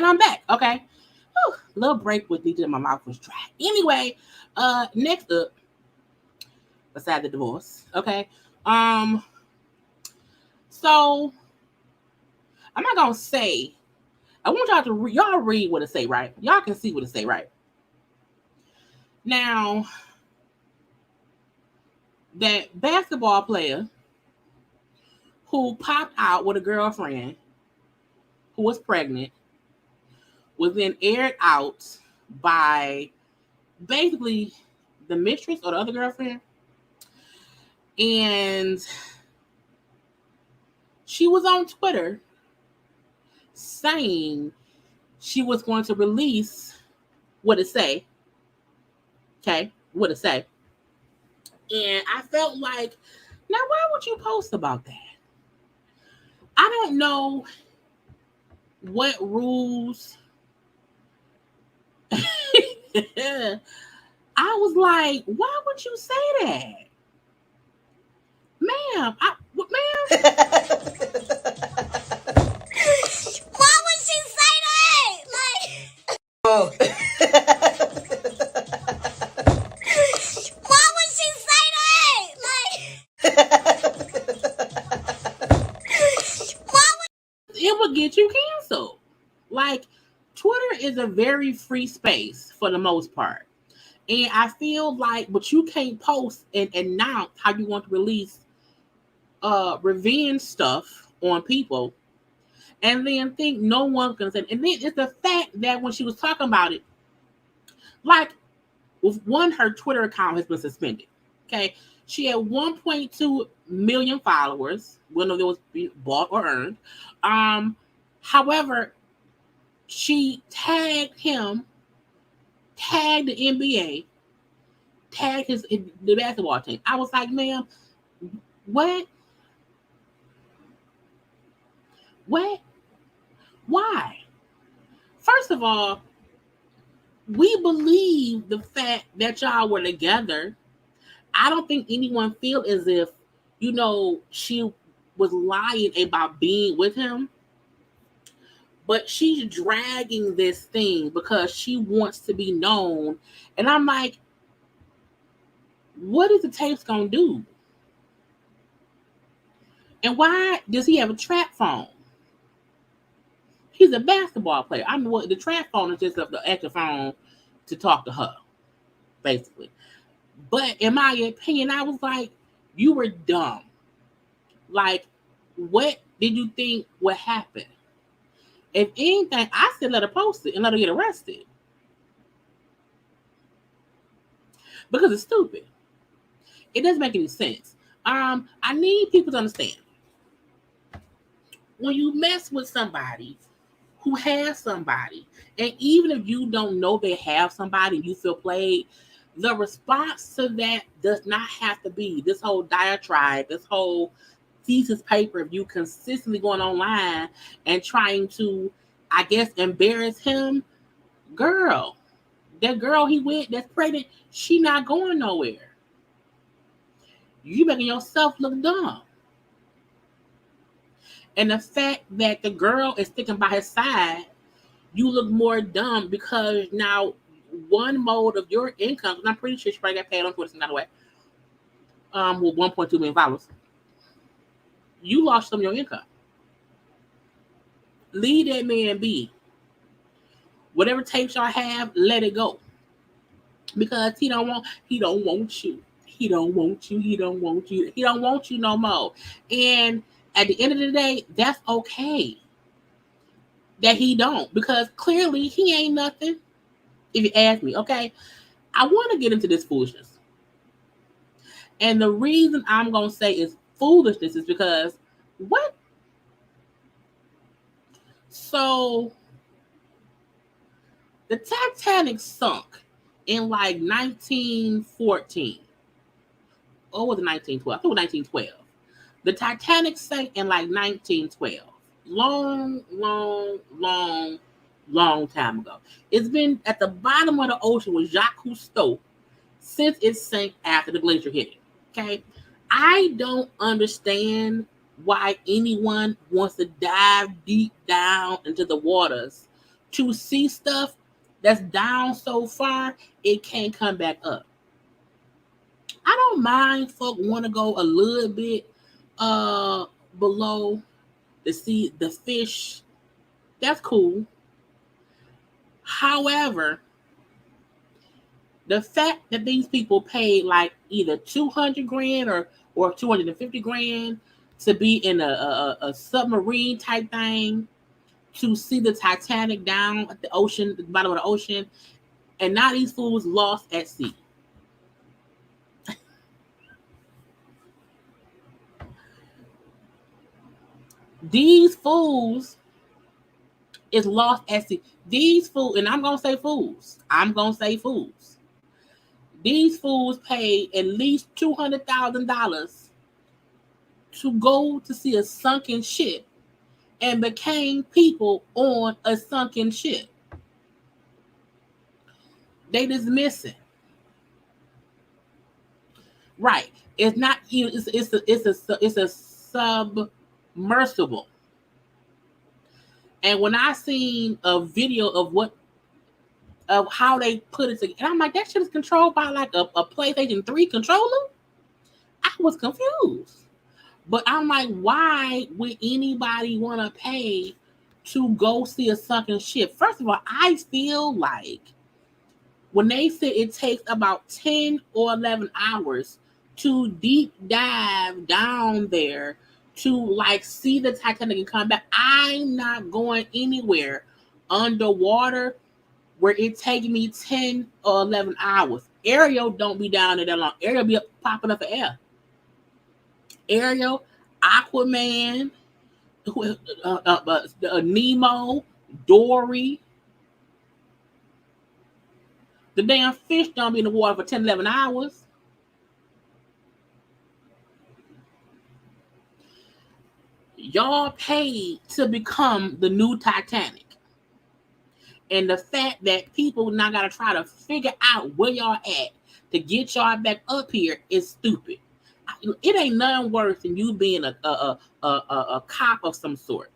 And I'm back, okay? Whew, little break with needed. My mouth was dry. Anyway, next up, beside the divorce, okay? Um, so I'm not gonna say. I want y'all to y'all read what it say, right? Y'all can see what it say, right? Now, that basketball player who popped out with a girlfriend who was pregnant was then aired out by basically the mistress or the other girlfriend. And she was on Twitter saying she was going to release what it say. Okay, what it say. And I felt like, now why would you post about that? I don't know what rules. I was like, why would you say that? Ma'am, ma'am.
Why would she say that? Like,
Oh.
why would she say that?
It would get you canceled. Like, Twitter is a very free space for the most part. And I feel like, but you can't post and announce how you want to release revenge stuff on people and then think no one's gonna say. And then it's the fact that when she was talking about it, like, with one, her Twitter account has been suspended. Okay, she had 1.2 million followers. We don't know if it was bought or earned. However, she tagged him, tagged the NBA, tagged the basketball team. I was like, ma'am, what? What? Why? First of all, we believe the fact that y'all were together. I don't think anyone feel as if, she was lying about being with him. But she's dragging this thing because she wants to be known. And I'm like, what is the tapes gonna do? And why does he have a trap phone? He's a basketball player. I mean, the trap phone is just the extra phone to talk to her, basically. But in my opinion, I was like, you were dumb. Like, what did you think would happen? If anything, I said let her post it and let her get arrested. Because it's stupid. It doesn't make any sense. I need people to understand. When you mess with somebody who has somebody, and even if you don't know they have somebody and you feel played, the response to that does not have to be this whole diatribe, this whole thesis paper of you consistently going online and trying to, I guess, embarrass him. Girl, that girl he with that's pregnant, she not going nowhere. You making yourself look dumb. And the fact that the girl is sticking by his side, you look more dumb because now one mode of your income, and I'm pretty sure she probably got paid on Twitter some kind of way, with 1.2 million followers, you lost some of your income. Leave that man be. Whatever tapes y'all have, let it go. Because he don't want you. He don't want you. He don't want you. He don't want you no more. And at the end of the day, that's okay that he don't. Because clearly he ain't nothing. If you ask me, okay? I want to get into this foolishness. And the reason I'm going to say is foolishness is because what? So the Titanic sunk in like 1914. Or was it 1912? I think it was 1912. The Titanic sank in like 1912. Long time ago. It's been at the bottom of the ocean with Jacques Cousteau since it sank after the glacier hit it. Okay? I don't understand why anyone wants to dive deep down into the waters to see stuff that's down so far, it can't come back up. I don't mind folk want to go a little bit below to see the fish. That's cool. However, the fact that these people paid like either 200 grand or 250 grand to be in a submarine type thing to see the Titanic down at the ocean, the bottom of the ocean, and now these fools lost at sea. These fools is lost at sea. These fools, and I'm gonna say fools. I'm gonna say fools. These fools paid at least $200,000 to go to see a sunken ship and became people on a sunken ship. They just missing. Right. It's not even it's a submersible. And when I seen a video of how they put it together, and I'm like, that shit is controlled by like a PlayStation 3 controller. I was confused. But I'm like, why would anybody want to pay to go see a sunken ship? First of all, I feel like when they say it takes about 10 or 11 hours to deep dive down there to like see the Titanic and come back, I'm not going anywhere underwater where it takes me 10 or 11 hours. Ariel don't be down there that long. Ariel be popping up the air. Ariel, Aquaman, Nemo, Dory. The damn fish don't be in the water for 10, 11 hours. Y'all paid to become the new Titanic. And the fact that people now got to try to figure out where y'all at to get y'all back up here is stupid. It ain't nothing worse than you being a cop of some sort.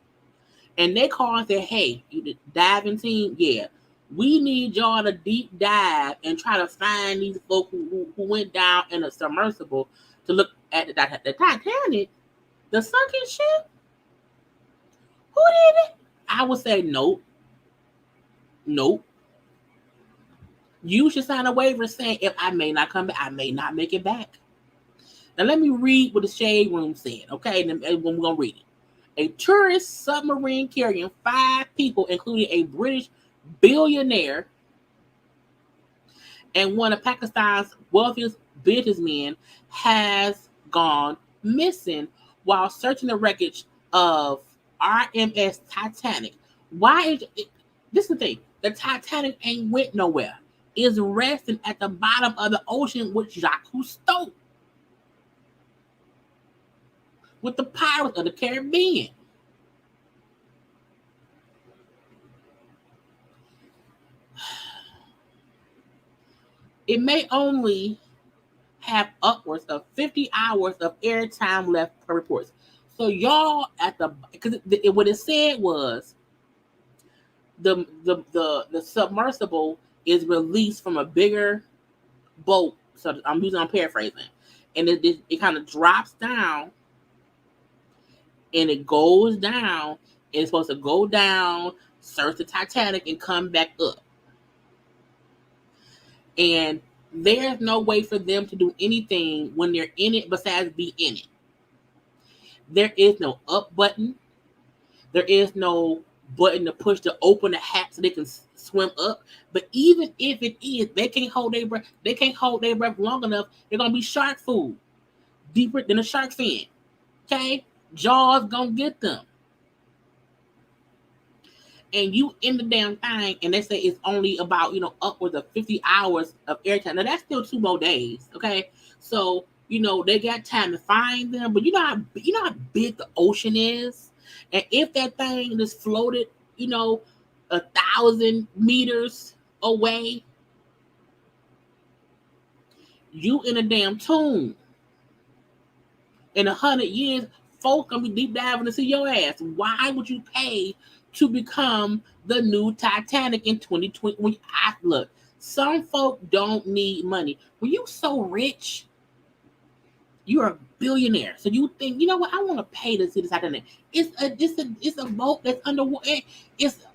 And they call and say, hey, you the diving team, yeah, we need y'all to deep dive and try to find these folks who went down in a submersible to look at the Titanic, the sunken ship. Who did it? I would say nope. Nope. You should sign a waiver saying if I may not come back, I may not make it back. Now let me read what the Shade Room said, okay? And we're going to read it. A tourist submarine carrying 5 people, including a British billionaire and one of Pakistan's wealthiest businessmen, has gone missing while searching the wreckage of RMS Titanic. Why is it? This is the thing. The Titanic ain't went nowhere. It's resting at the bottom of the ocean with Jacques Cousteau, with the Pirates of the Caribbean. It may only have upwards of 50 hours of airtime left per report. So y'all at the, because what it said was the submersible is released from a bigger boat. So I'm paraphrasing, and it kind of drops down, and it goes down, and it's supposed to go down, search the Titanic, and come back up. And there's no way for them to do anything when they're in it besides be in it. There is no up button. There is no button to push to open the hatch so they can swim up. But even if it is, they can't hold their breath. They can't hold their breath long enough. They're gonna be shark food, deeper than a shark fin. Okay, Jaws gonna get them. And you in the damn thing, and they say it's only about upwards of 50 hours of airtime. Now that's still 2 more days. Okay, so they got time to find them, but you know how big the ocean is. And if that thing just floated, 1,000 meters away, you in a damn tomb. In 100 years, folks gonna be deep diving to see your ass. Why would you pay to become the new Titanic in 2020. When I look, some folk don't need money. When you so rich, you're a billionaire. So you think, you know what? I want to pay to see the Titanic. It's a boat that's underwater. It's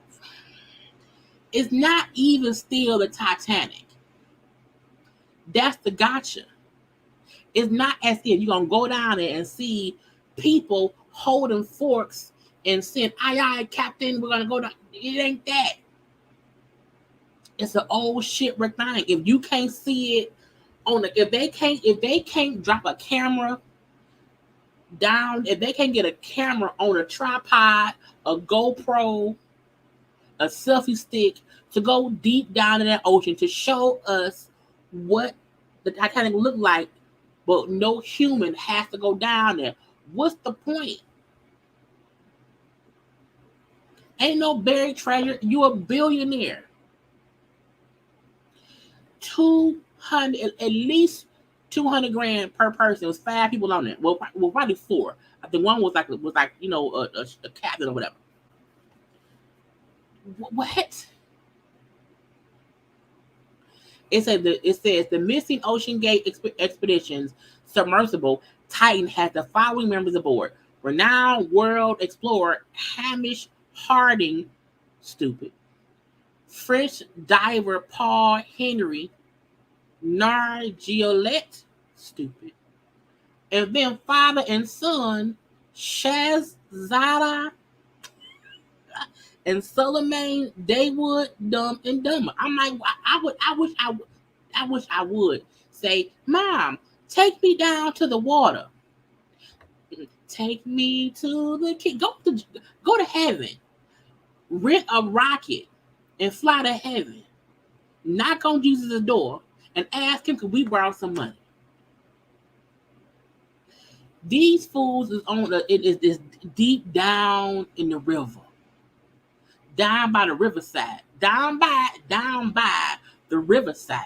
it's not even still the Titanic. That's the gotcha. It's not as if you're gonna go down there and see people holding forks and saying, "Aye, aye, Captain, we're gonna go down." It ain't that. It's an old shipwreck thing. If you can't see it on the, if they can't drop a camera down, if they can't get a camera on a tripod, a GoPro, a selfie stick to go deep down in that ocean to show us what the Titanic looked like, but no human has to go down there. What's the point? Ain't no buried treasure. You a billionaire. 200, at least 200 grand per person. It was 5 people on there. Well, probably 4. I think one was like a captain or whatever. What? It says the missing Ocean Gate expeditions submersible Titan has the following members aboard: renowned world explorer Hamish Harding, stupid; French diver Paul Henry Nargiolet, stupid; and then father and son Shazada and Suleiman Daywood, Dumb and Dumber. I'm like, I wish I would say, Mom, take me down to the water. Take me to the go to heaven. Rent a rocket and fly to heaven. Knock on Jesus' door and ask him, could we borrow some money? These fools is on it is deep down in the river. Down by the riverside. Down by the riverside.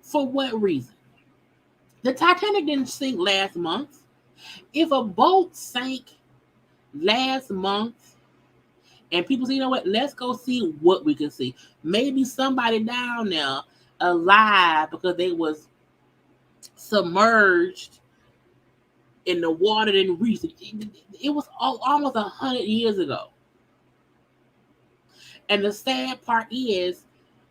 For what reason? The Titanic didn't sink last month. If a boat sank last month and people say, you know what, let's go see what we can see. Maybe somebody down there alive because they was submerged in the water didn't reach it. It was almost 100 years ago. And the sad part is,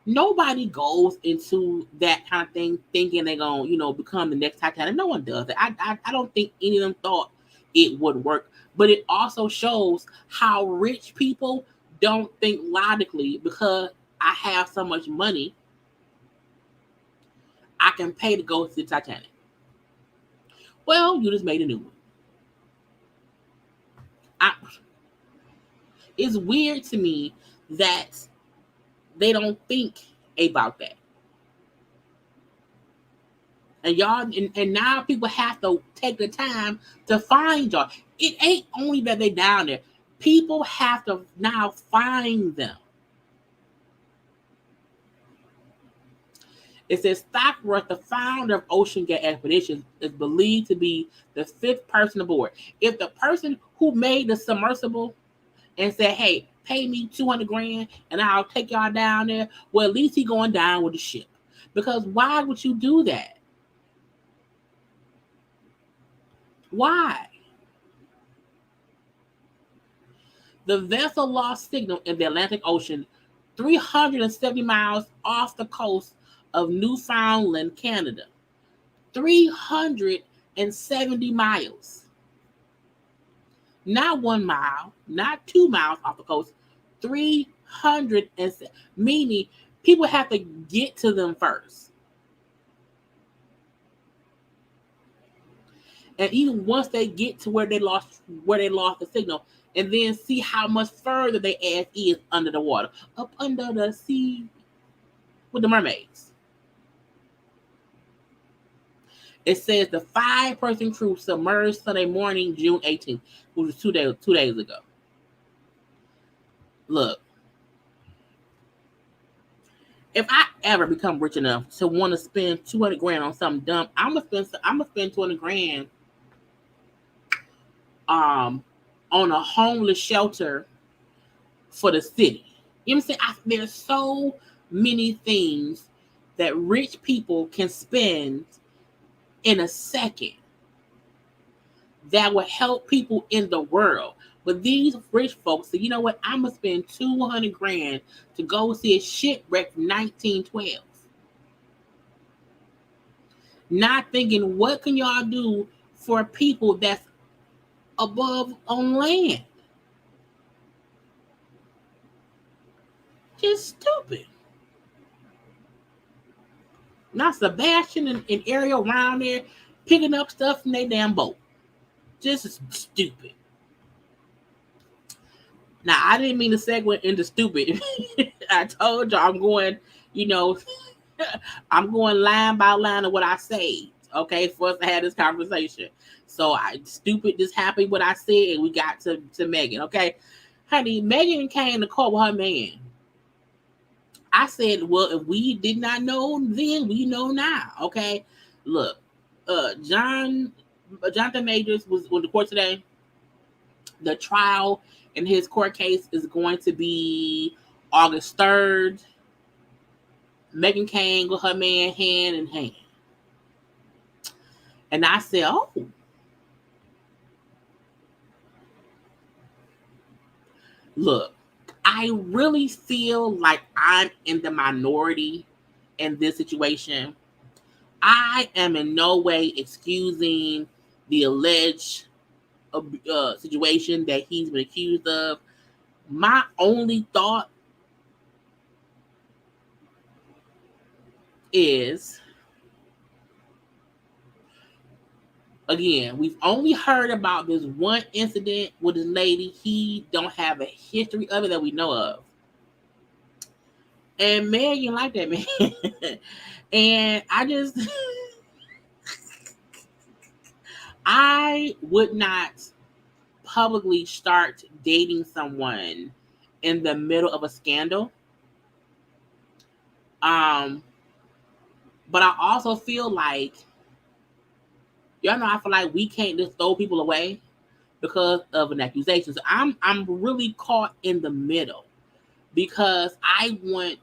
nobody goes into that kind of thing thinking they're going to, become the next Titanic. No one does it. I don't think any of them thought it would work. But it also shows how rich people don't think logically. Because I have so much money, I can pay to go to the Titanic. Well, you just made a new one. It's weird to me that they don't think about that. And y'all, and now people have to take the time to find y'all. It ain't only that they down there. People have to now find them. It says Stockworth, the founder of Ocean Gate Expeditions, is believed to be the 5th person aboard. If the person who made the submersible and said, hey, pay me 200 grand and I'll take y'all down there, well, at least he's going down with the ship. Because why would you do that? Why? The vessel lost signal in the Atlantic Ocean 370 miles off the coast of Newfoundland, Canada. 370 miles. Not 1 mile, not 2 miles off the coast. 300, meaning people have to get to them first. And even once they get to where they lost the signal, and then see how much further their ass is under the water, up under the sea with the mermaids. It says the 5-person crew submerged Sunday morning, June 18th, which was 2 days ago. Look, if I ever become rich enough to want to spend 200 grand on something dumb, I'm gonna spend 200 grand on a homeless shelter for the city. You know what I'm saying? There's so many things that rich people can spend in a second that will help people in the world. But these rich folks say, you know what? I'm going to spend 200 grand to go see a shipwreck from 1912. Not thinking, what can y'all do for people that's above on land? Just stupid. Now Sebastian and Ariel around there picking up stuff from their damn boat. Just stupid. Now, I didn't mean to segue into stupid. I told you I'm going, I'm going line by line of what I say, okay, for us to have this conversation. So stupid just happened what I said, and we got to Meagan, okay? Honey, Meagan came to court with her man. I said, well, if we did not know then, we know now, okay? Look, Jonathan Majors was on the court today. The trial in his court case is going to be August 3rd. Meagan came with her man hand in hand. And I said, oh. Look, I really feel like I'm in the minority in this situation. I am in no way excusing the alleged situation that he's been accused of. My only thought is, again, we've only heard about this one incident with this lady. He don't have a history of it that we know of. And Meagan like that man. And I would not publicly start dating someone in the middle of a scandal. But I also feel like, y'all know, I feel like we can't just throw people away because of an accusation. So I'm really caught in the middle because I want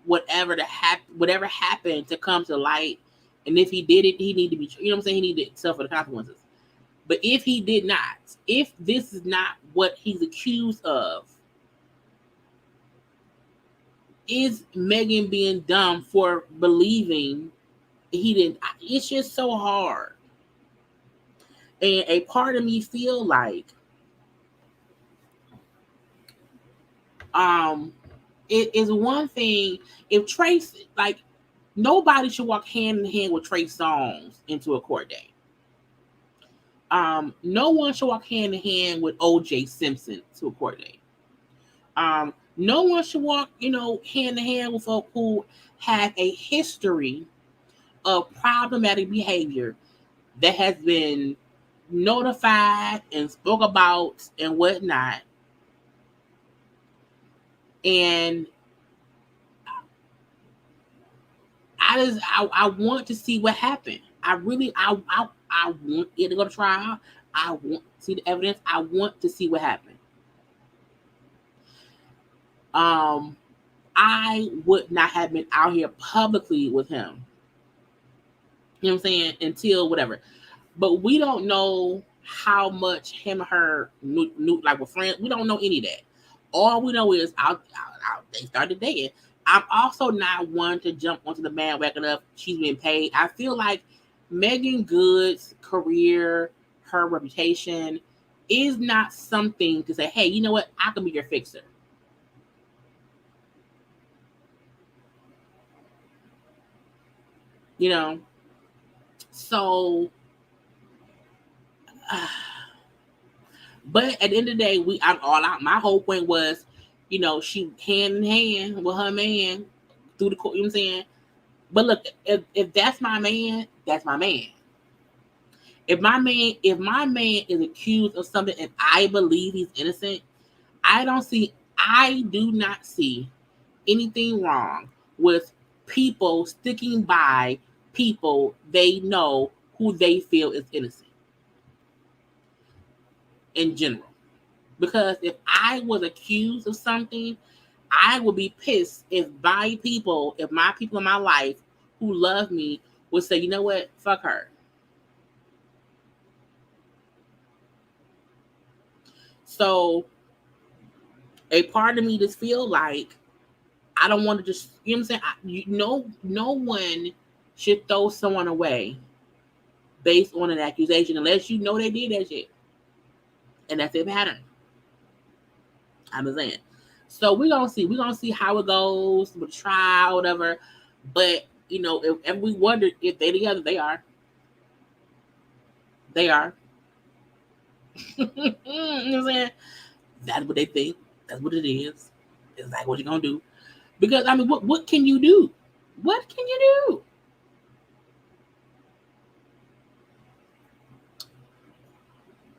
whatever happened to come to light. And if he did it, he need to be, you know what I'm saying? He needed to suffer the consequences. But if he did not, if this is not what he's accused of, is Meagan being dumb for believing he didn't? It's just so hard. And a part of me feel like it is one thing if Trace, like, nobody should walk hand in hand with Trey Songz into a court day. No one should walk hand in hand with O.J. Simpson to a court day. No one should walk, hand in hand with folk who have a history of problematic behavior that has been notified and spoke about and whatnot. And I want to see what happened. I want it to go to trial. I want to see the evidence. I want to see what happened. I would not have been out here publicly with him. You know what I'm saying? Until whatever. But we don't know how much him and her knew, like, with friends. We don't know any of that. All we know is they started dating. I'm also not one to jump onto the bandwagon of she's been paid. I feel like Meagan Good's career, her reputation, is not something to say, hey, you know what? I can be your fixer. So, but at the end of the day, I'm all out. My whole point was, she hand in hand with her man through the court. You know what I'm saying? But look, if that's my man, that's my man. If my man is accused of something and I believe he's innocent, I do not see anything wrong with people sticking by people they know who they feel is innocent in general. Because if I was accused of something, I would be pissed if my people in my life who love me would say, you know what, fuck her. So a part of me just feel like I don't want to just, you know what I'm saying? No one should throw someone away based on an accusation unless you know they did that shit. And that's their pattern. I'm saying. So we're gonna see. We're gonna see how it goes with the trial, whatever. But if we wonder if they together, they are. They are. You know what I'm saying? That's what they think. That's what it is. It's like what you gonna do. Because I mean, what can you do? What can you do?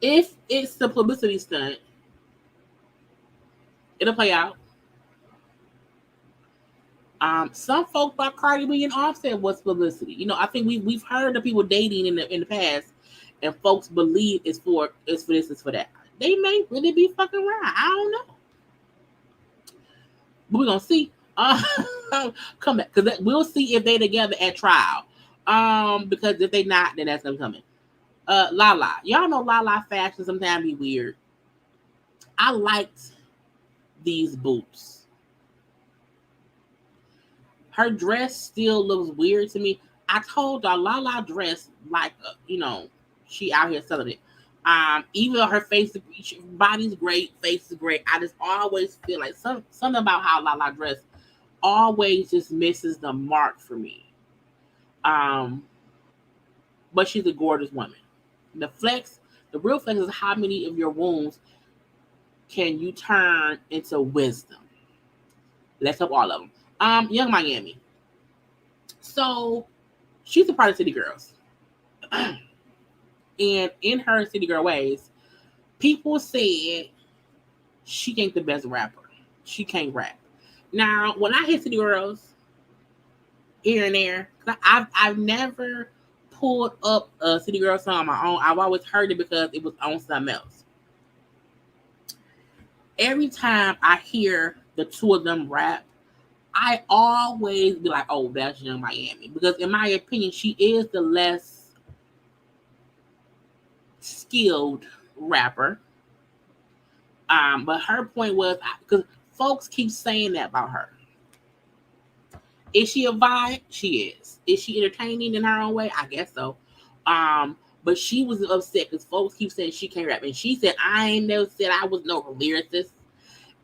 If it's the publicity stunt, it'll play out. Some folks thought Cardi B and Offset was publicity. I think we've heard of people dating in the past, and folks believe it's for this, it's for that. They may really be fucking around. I don't know, but we're gonna see. Come back because we'll see if they together at trial. Because if they not, then that's gonna come in. Lala, y'all know Lala fashion sometimes be weird. I liked these boots. Her dress still looks weird to me. I told y'all Lala dress like she out here selling it. Even though her body's great, face is great. I just always feel like something about how Lala dress always just misses the mark for me. But she's a gorgeous woman. The real flex is how many of your wounds can you turn into wisdom. Let's hope all of them. Young Miami. So she's a part of City Girls. And in her City Girl ways, people said she ain't the best rapper. She can't rap. Now, when I hear City Girls here and there, I've never pulled up a City Girl song on my own. I've always heard it because it was on something else. Every time I hear the two of them rap, I always be like, oh, that's Young Miami. Because in my opinion, she is the less skilled rapper. But her point was, because folks keep saying that about her. Is she a vibe? She is. Is she entertaining in her own way? I guess so. But she was upset because folks keep saying she can't rap. And she said, I ain't never said I was no lyricist.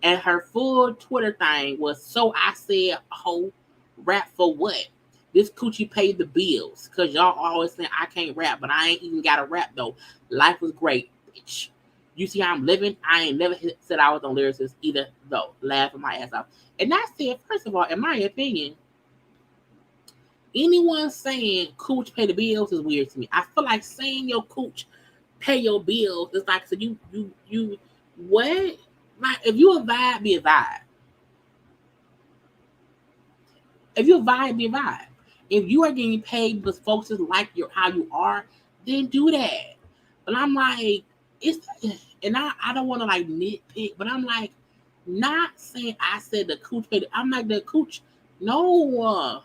And her full Twitter thing was, so I said, ho, rap for what? This coochie paid the bills. Because y'all always saying I can't rap, but I ain't even got to rap, though. Life was great, bitch. You see how I'm living? I ain't never said I was no lyricist either, though. Laughing my ass off. And I said, first of all, in my opinion, anyone saying cooch pay the bills is weird to me. I feel like saying your cooch pay your bills is like, so you what? Like, if you a vibe, be a vibe. If you a vibe, be a vibe. If you are getting paid because folks just like how you are, then do that. But I'm like, and I don't want to like nitpick, but I'm like, not saying I said the cooch paid. I'm like, the cooch, no.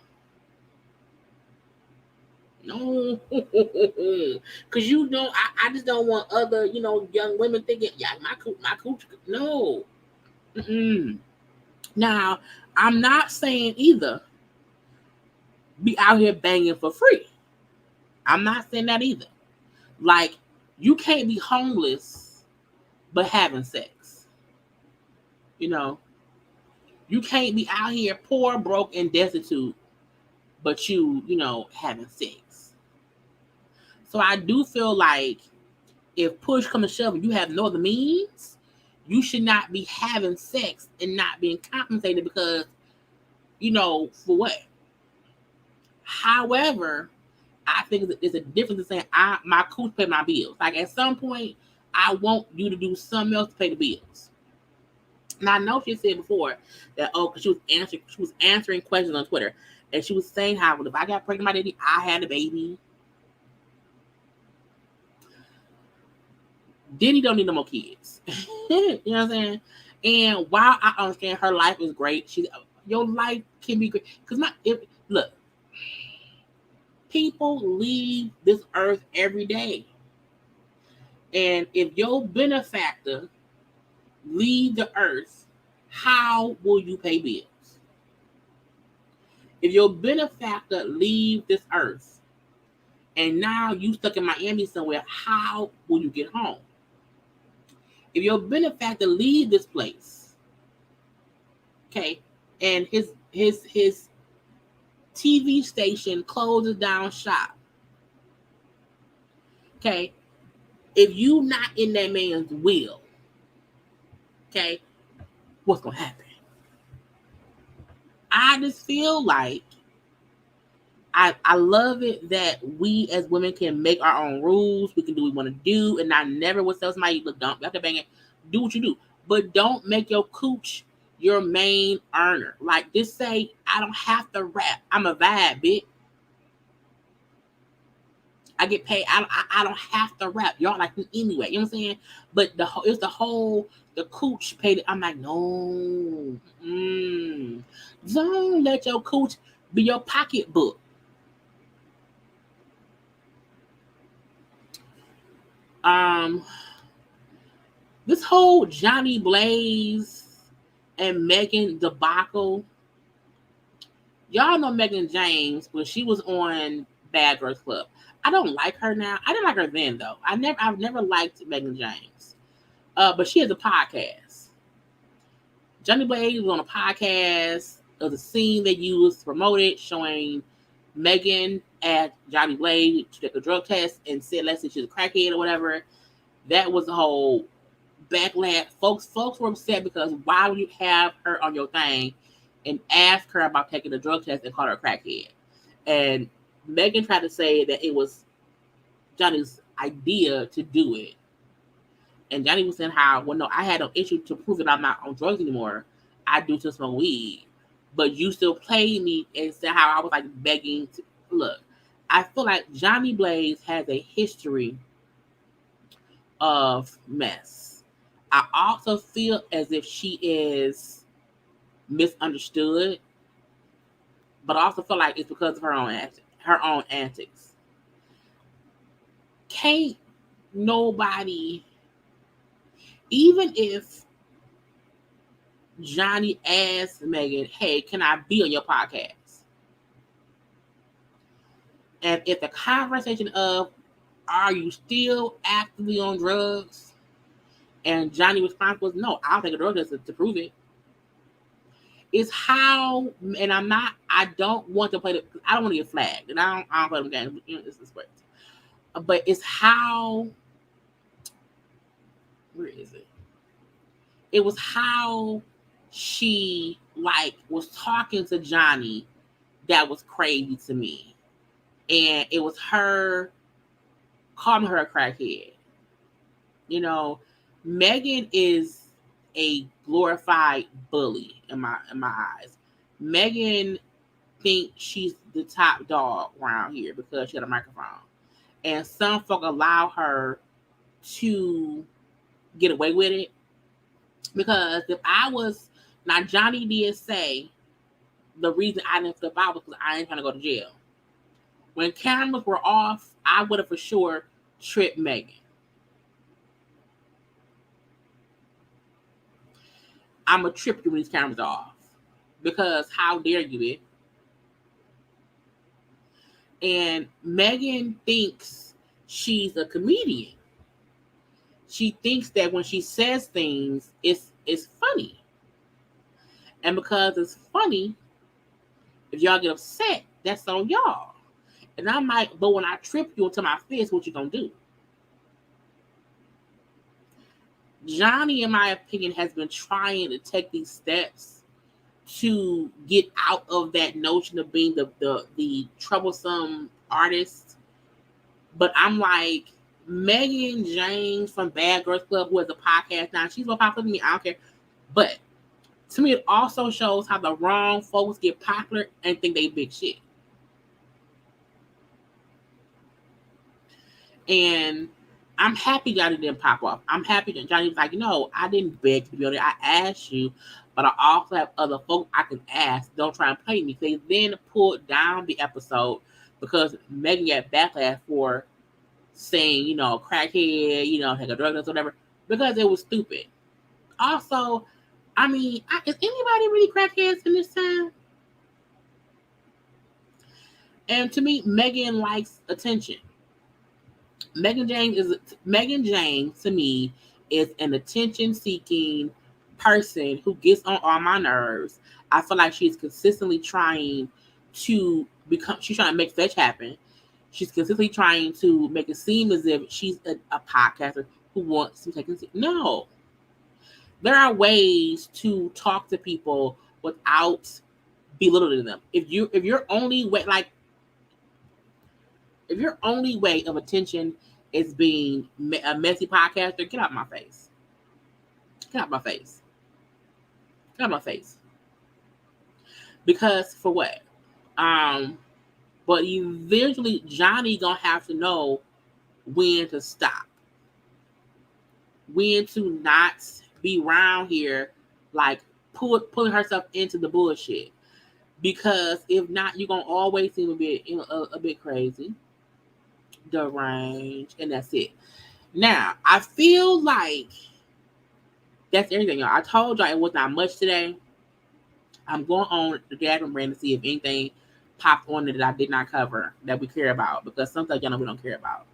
No, because I just don't want other young women thinking, yeah, my cooch. No. Mm-mm. Now, I'm not saying either be out here banging for free. I'm not saying that either. Like, you can't be homeless but having sex. You can't be out here poor, broke, and destitute, but you having sex. So I do feel like if push comes to shove and you have no other means, you should not be having sex and not being compensated because, for what? However, I think it's a difference in saying my cooch pay my bills. Like at some point, I want you to do something else to pay the bills. And I know she said before that because she was answering questions on Twitter, and she was saying how if I got pregnant by daddy, I had a baby. Diddy don't need no more kids. You know what I'm saying? And while I understand her life is great, your life can be great. Look, people leave this earth every day. And if your benefactor leave the earth, how will you pay bills? If your benefactor leave this earth and now you stuck in Miami somewhere, how will you get home? If your benefactor leave this place, okay, and his TV station closes down shop, okay, if you not in that man's will, okay, what's gonna happen? I just feel like I love it that we as women can make our own rules. We can do what we want to do, and I never would tell somebody, look, don't you have to bang it. Do what you do, but don't make your cooch your main earner. Like, just say, I don't have to rap. I'm a vibe, bitch. I get paid. I don't have to rap. Y'all like me anyway. You know what I'm saying? But it's the cooch paid. I'm like, no. Don't let your cooch be your pocketbook. This whole Johnny Blaze and Meagan debacle. Y'all know Meagan James when she was on Bad Girls Club. I don't like her now. I didn't like her then though. I've never liked Meagan James. But she has a podcast. Johnny Blaze was on a podcast of the scene they used to promote it, showing Meagan at Johnny Blaze to take a drug test and said, let's say she's a crackhead or whatever. That was the whole backlash. Folks were upset because why would you have her on your thing and ask her about taking the drug test and call her a crackhead? And Meagan tried to say that it was Johnny's idea to do it. And Johnny was saying how, well, no, I had no issue to prove that I'm not on drugs anymore. I do to smoke weed. But you still played me and said how I was like begging to look. I feel like Johnny Blaze has a history of mess. I also feel as if she is misunderstood, but I also feel like it's because of her own antics. Can't nobody, even if Johnny asked Meagan, hey, can I be on your podcast? And if the conversation of, are you still actively on drugs? And Johnny's response was, no, I'll take a drug test to prove it. It's how, and I don't want to play I don't want to get flagged. And I don't play them games. It's great. But it's how, where is it? It was how she was talking to Johnny that was crazy to me. And it was her calling her a crackhead. You know, Meagan is a glorified bully in my eyes. Meagan thinks she's the top dog around here because she had a microphone. And some folk allow her to get away with it. Because if I was, now Johnny did say the reason I didn't flip out was because I ain't trying to go to jail. When cameras were off, I would have for sure tripped Meagan. I'm going to trip you when these cameras are off. Because how dare you it? And Meagan thinks she's a comedian. She thinks that when she says things, it's funny. And because it's funny, if y'all get upset, that's on y'all. And I'm like, but when I trip you into my fist, what you gonna do? Johnny, in my opinion, has been trying to take these steps to get out of that notion of being the troublesome artist. But I'm like, Meagan James from Bad Girls Club, who has a podcast now, she's more popular than me, I don't care. But to me, it also shows how the wrong folks get popular and think they big shit. And I'm happy Johnny didn't pop off. I'm happy that Johnny was like, no, I didn't beg to be on there. I asked you, but I also have other folks I can ask. Don't try and play me. They then pulled down the episode because Meagan got backlash for saying, crackhead, take a drug test, whatever, because it was stupid. Also, I mean, is anybody really crackheads in this time? And to me, Meagan likes attention. Meagan James to me is an attention-seeking person who gets on all my nerves. I feel like she's consistently trying to become. She's trying to make fetch happen. She's consistently trying to make it seem as if she's a podcaster who wants to take it. No, there are ways to talk to people without belittling them. If your only way, like, if your only way of attention is being a messy podcaster, get out my face. Get out my face. Get out my face. Because for what? But eventually Johnny gonna have to know when to stop. When to not be around here, like pulling herself into the bullshit. Because if not, you're gonna always seem a bit crazy, deranged, and that's it. Now, I feel like that's everything, y'all. I told y'all it was not much today. I'm going on the Dragon brand to see if anything popped on it that I did not cover that we care about, because some stuff, y'all know, we don't care about.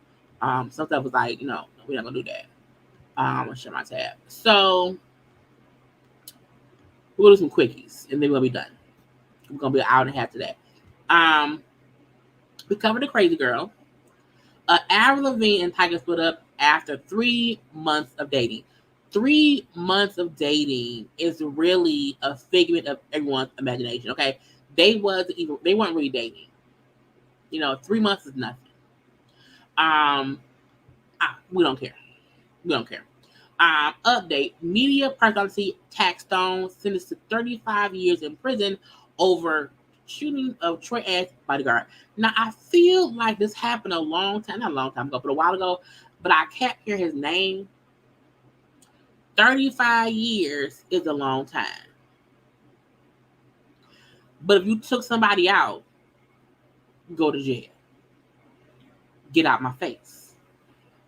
Some stuff was like, we're not gonna do that. I'm gonna share my tab. So we'll do some quickies and then we'll be done. We're gonna be an hour and a half today. We covered the crazy girl. Avril Lavigne and Tiger split up after 3 months of dating. 3 months of dating is really a figment of everyone's imagination. Okay, they weren't really dating. 3 months is nothing. We don't care. We don't care. Update: media personality Tax Stone sentenced to 35 years in prison over shooting of Troy Ave bodyguard. Now, I feel like this happened not a long time ago, but a while ago, but I kept hearing his name. 35 years is a long time. But if you took somebody out, go to jail. Get out my face.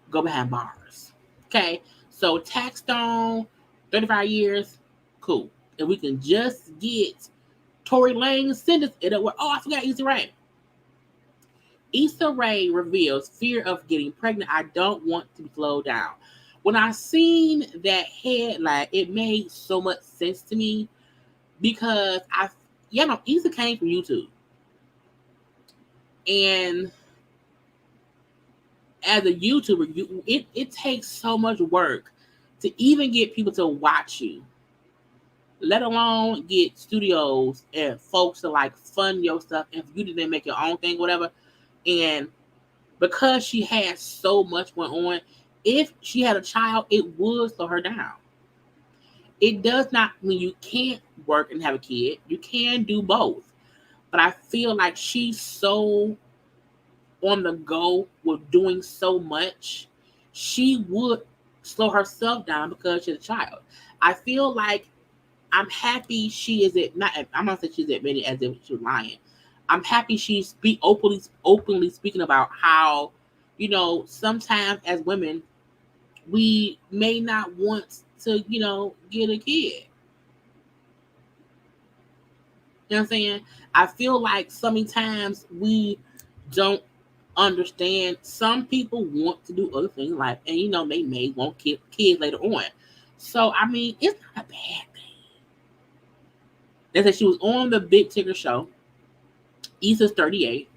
Go behind bars. Okay? So, Tax Stone, 35 years, cool. If we can just get Tory Lanez sentence, it'll work. Oh, I forgot Issa Rae. Issa Rae reveals fear of getting pregnant. I don't want to be slowed down. When I seen that headline, it made so much sense to me because Issa came from YouTube. And as a YouTuber, it takes so much work to even get people to watch you, let alone get studios and folks to like fund your stuff. And if you didn't make your own thing, whatever. And because she has so much going on, if she had a child, it would slow her down. It does not mean you can't work and have a kid. You can do both. But I feel like she's so on the go with doing so much, she would slow herself down because she's a child. I feel like I'm happy she is it. Not I'm not saying she's admitted as if she's lying. I'm happy she's openly speaking about how, sometimes as women, we may not want to, get a kid. You know what I'm saying? I feel like so many times we don't understand. Some people want to do other things in life, and they may want kids later on. So I mean, it's not a bad thing. They said she was on the Big Ticker show. Issa's 38,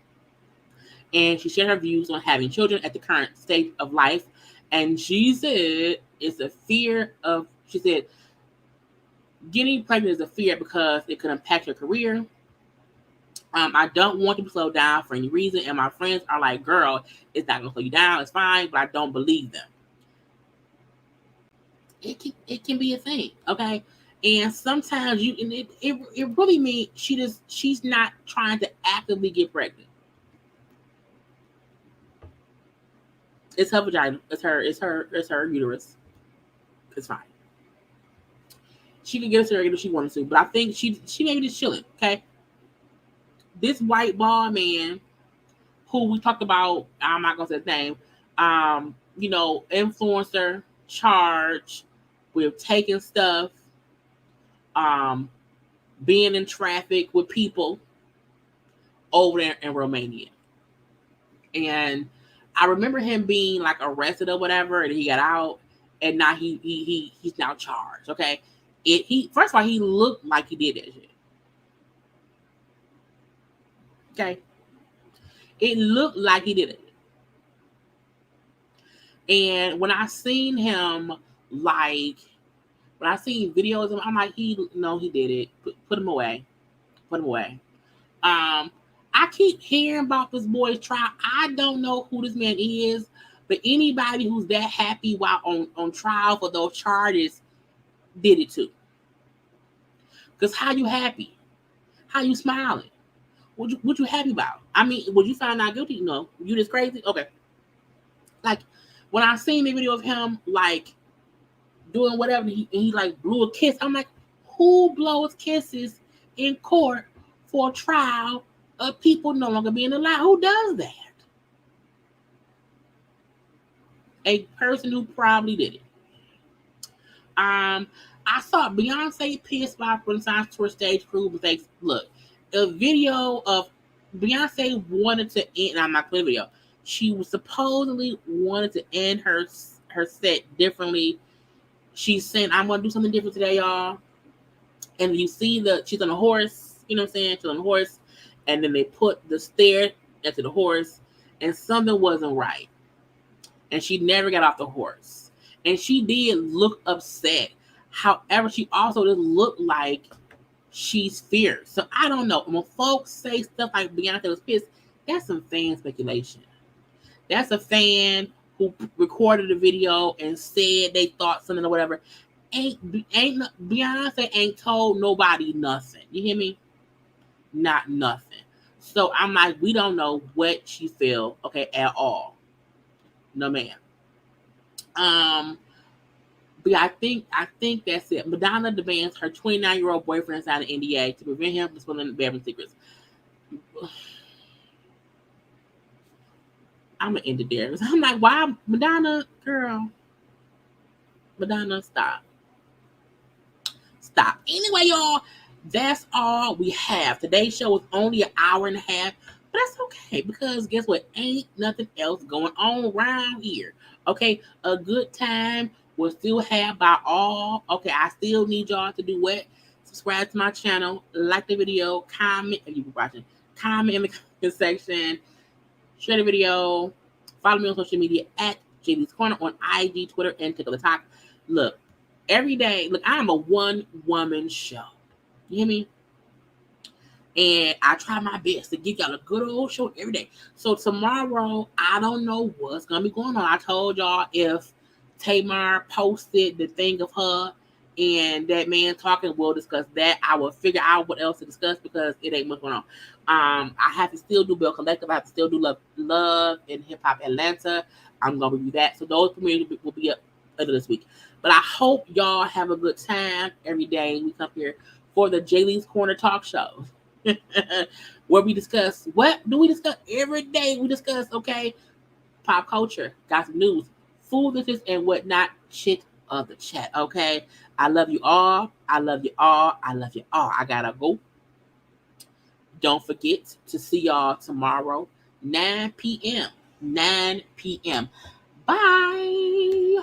and she shared her views on having children at the current state of life. And she said it's a fear of. She said getting pregnant is a fear because it could impact your career. I don't want to be slowed down for any reason, and my friends are like, "Girl, it's not gonna slow you down. It's fine," but I don't believe them. It can be a thing, okay? And sometimes it really means she's not trying to actively get pregnant. It's her vagina. It's her uterus. It's fine. She could get a surrogate if she wanted to, but I think she maybe just chilling. Okay. This white bald man who we talked about, I'm not gonna say his name, influencer, charged with taking stuff, being in traffic with people over there in Romania. And I remember him being like arrested or whatever, and he got out, and now he's now charged. Okay. He first of all, he looked like he did that shit. Okay. It looked like he did it. And when I seen him, like, when I seen videos of him, I'm like, he did it. Put him away. Put him away. I keep hearing about this boy's trial. I don't know who this man is, but anybody who's that happy while on trial for those charges did it too. Because how you happy? How you smiling? What you happy about? I mean, would you find out guilty? No. You just crazy? Okay. Like, when I seen the video of him, like, doing whatever, he like blew a kiss, I'm like, who blows kisses in court for a trial of people no longer being alive? Who does that? A person who probably did it. I saw Beyonce pissed by Renaissance Tour stage crew mistakes. Look, a video of Beyonce wanted to end. I'm not playing the video. She was supposedly wanted to end her set differently. She's saying, I'm gonna do something different today, y'all. And you see she's on a horse, you know what I'm saying? She's on a horse, and then they put the stair into the horse, and something wasn't right. And she never got off the horse. And she did look upset. However, she also just looked like she's fierce. So I don't know. When folks say stuff like Beyonce was pissed, that's some fan speculation. That's a fan who recorded a video and said they thought something or whatever. Beyonce ain't told nobody nothing. You hear me? Not nothing. So I'm like, we don't know what she feel, okay, at all. No, ma'am. But I think that's it. Madonna demands her 29-year-old boyfriend sign an NDA to prevent him from spilling bedroom secrets. I'm gonna end it there. I'm like, why, Madonna, girl? Madonna, stop. Anyway, y'all, that's all we have. Today's show was only an hour and a half, but that's okay because guess what? Ain't nothing else going on around here. Okay, a good time will still have by all. Okay, I still need y'all to do what? Subscribe to my channel, like the video, comment if you're watching, comment in the comment section, share the video, follow me on social media at JayLeesCorner on IG, Twitter, and TikTok. Look, every day, look, I am a one-woman show. You hear me? And I try my best to give y'all a good old show every day. So tomorrow, I don't know what's going to be going on. I told y'all if Tamar posted the thing of her and that man talking, we'll discuss that. I will figure out what else to discuss because it ain't much going on. I have to still do Bell Collective. I have to still do Love in Hip Hop Atlanta. I'm going to review that. So those premieres will be up later this week. But I hope y'all have a good time every day. We come here for the JayLeesCorner talk show. Where we discuss, what do we discuss every day? We discuss, okay, pop culture, gossip news, foolishness, and whatnot, shit of the chat, okay? I love you all. I love you all. I love you all. I gotta go. Don't forget to see y'all tomorrow, 9 p.m. 9 p.m. Bye.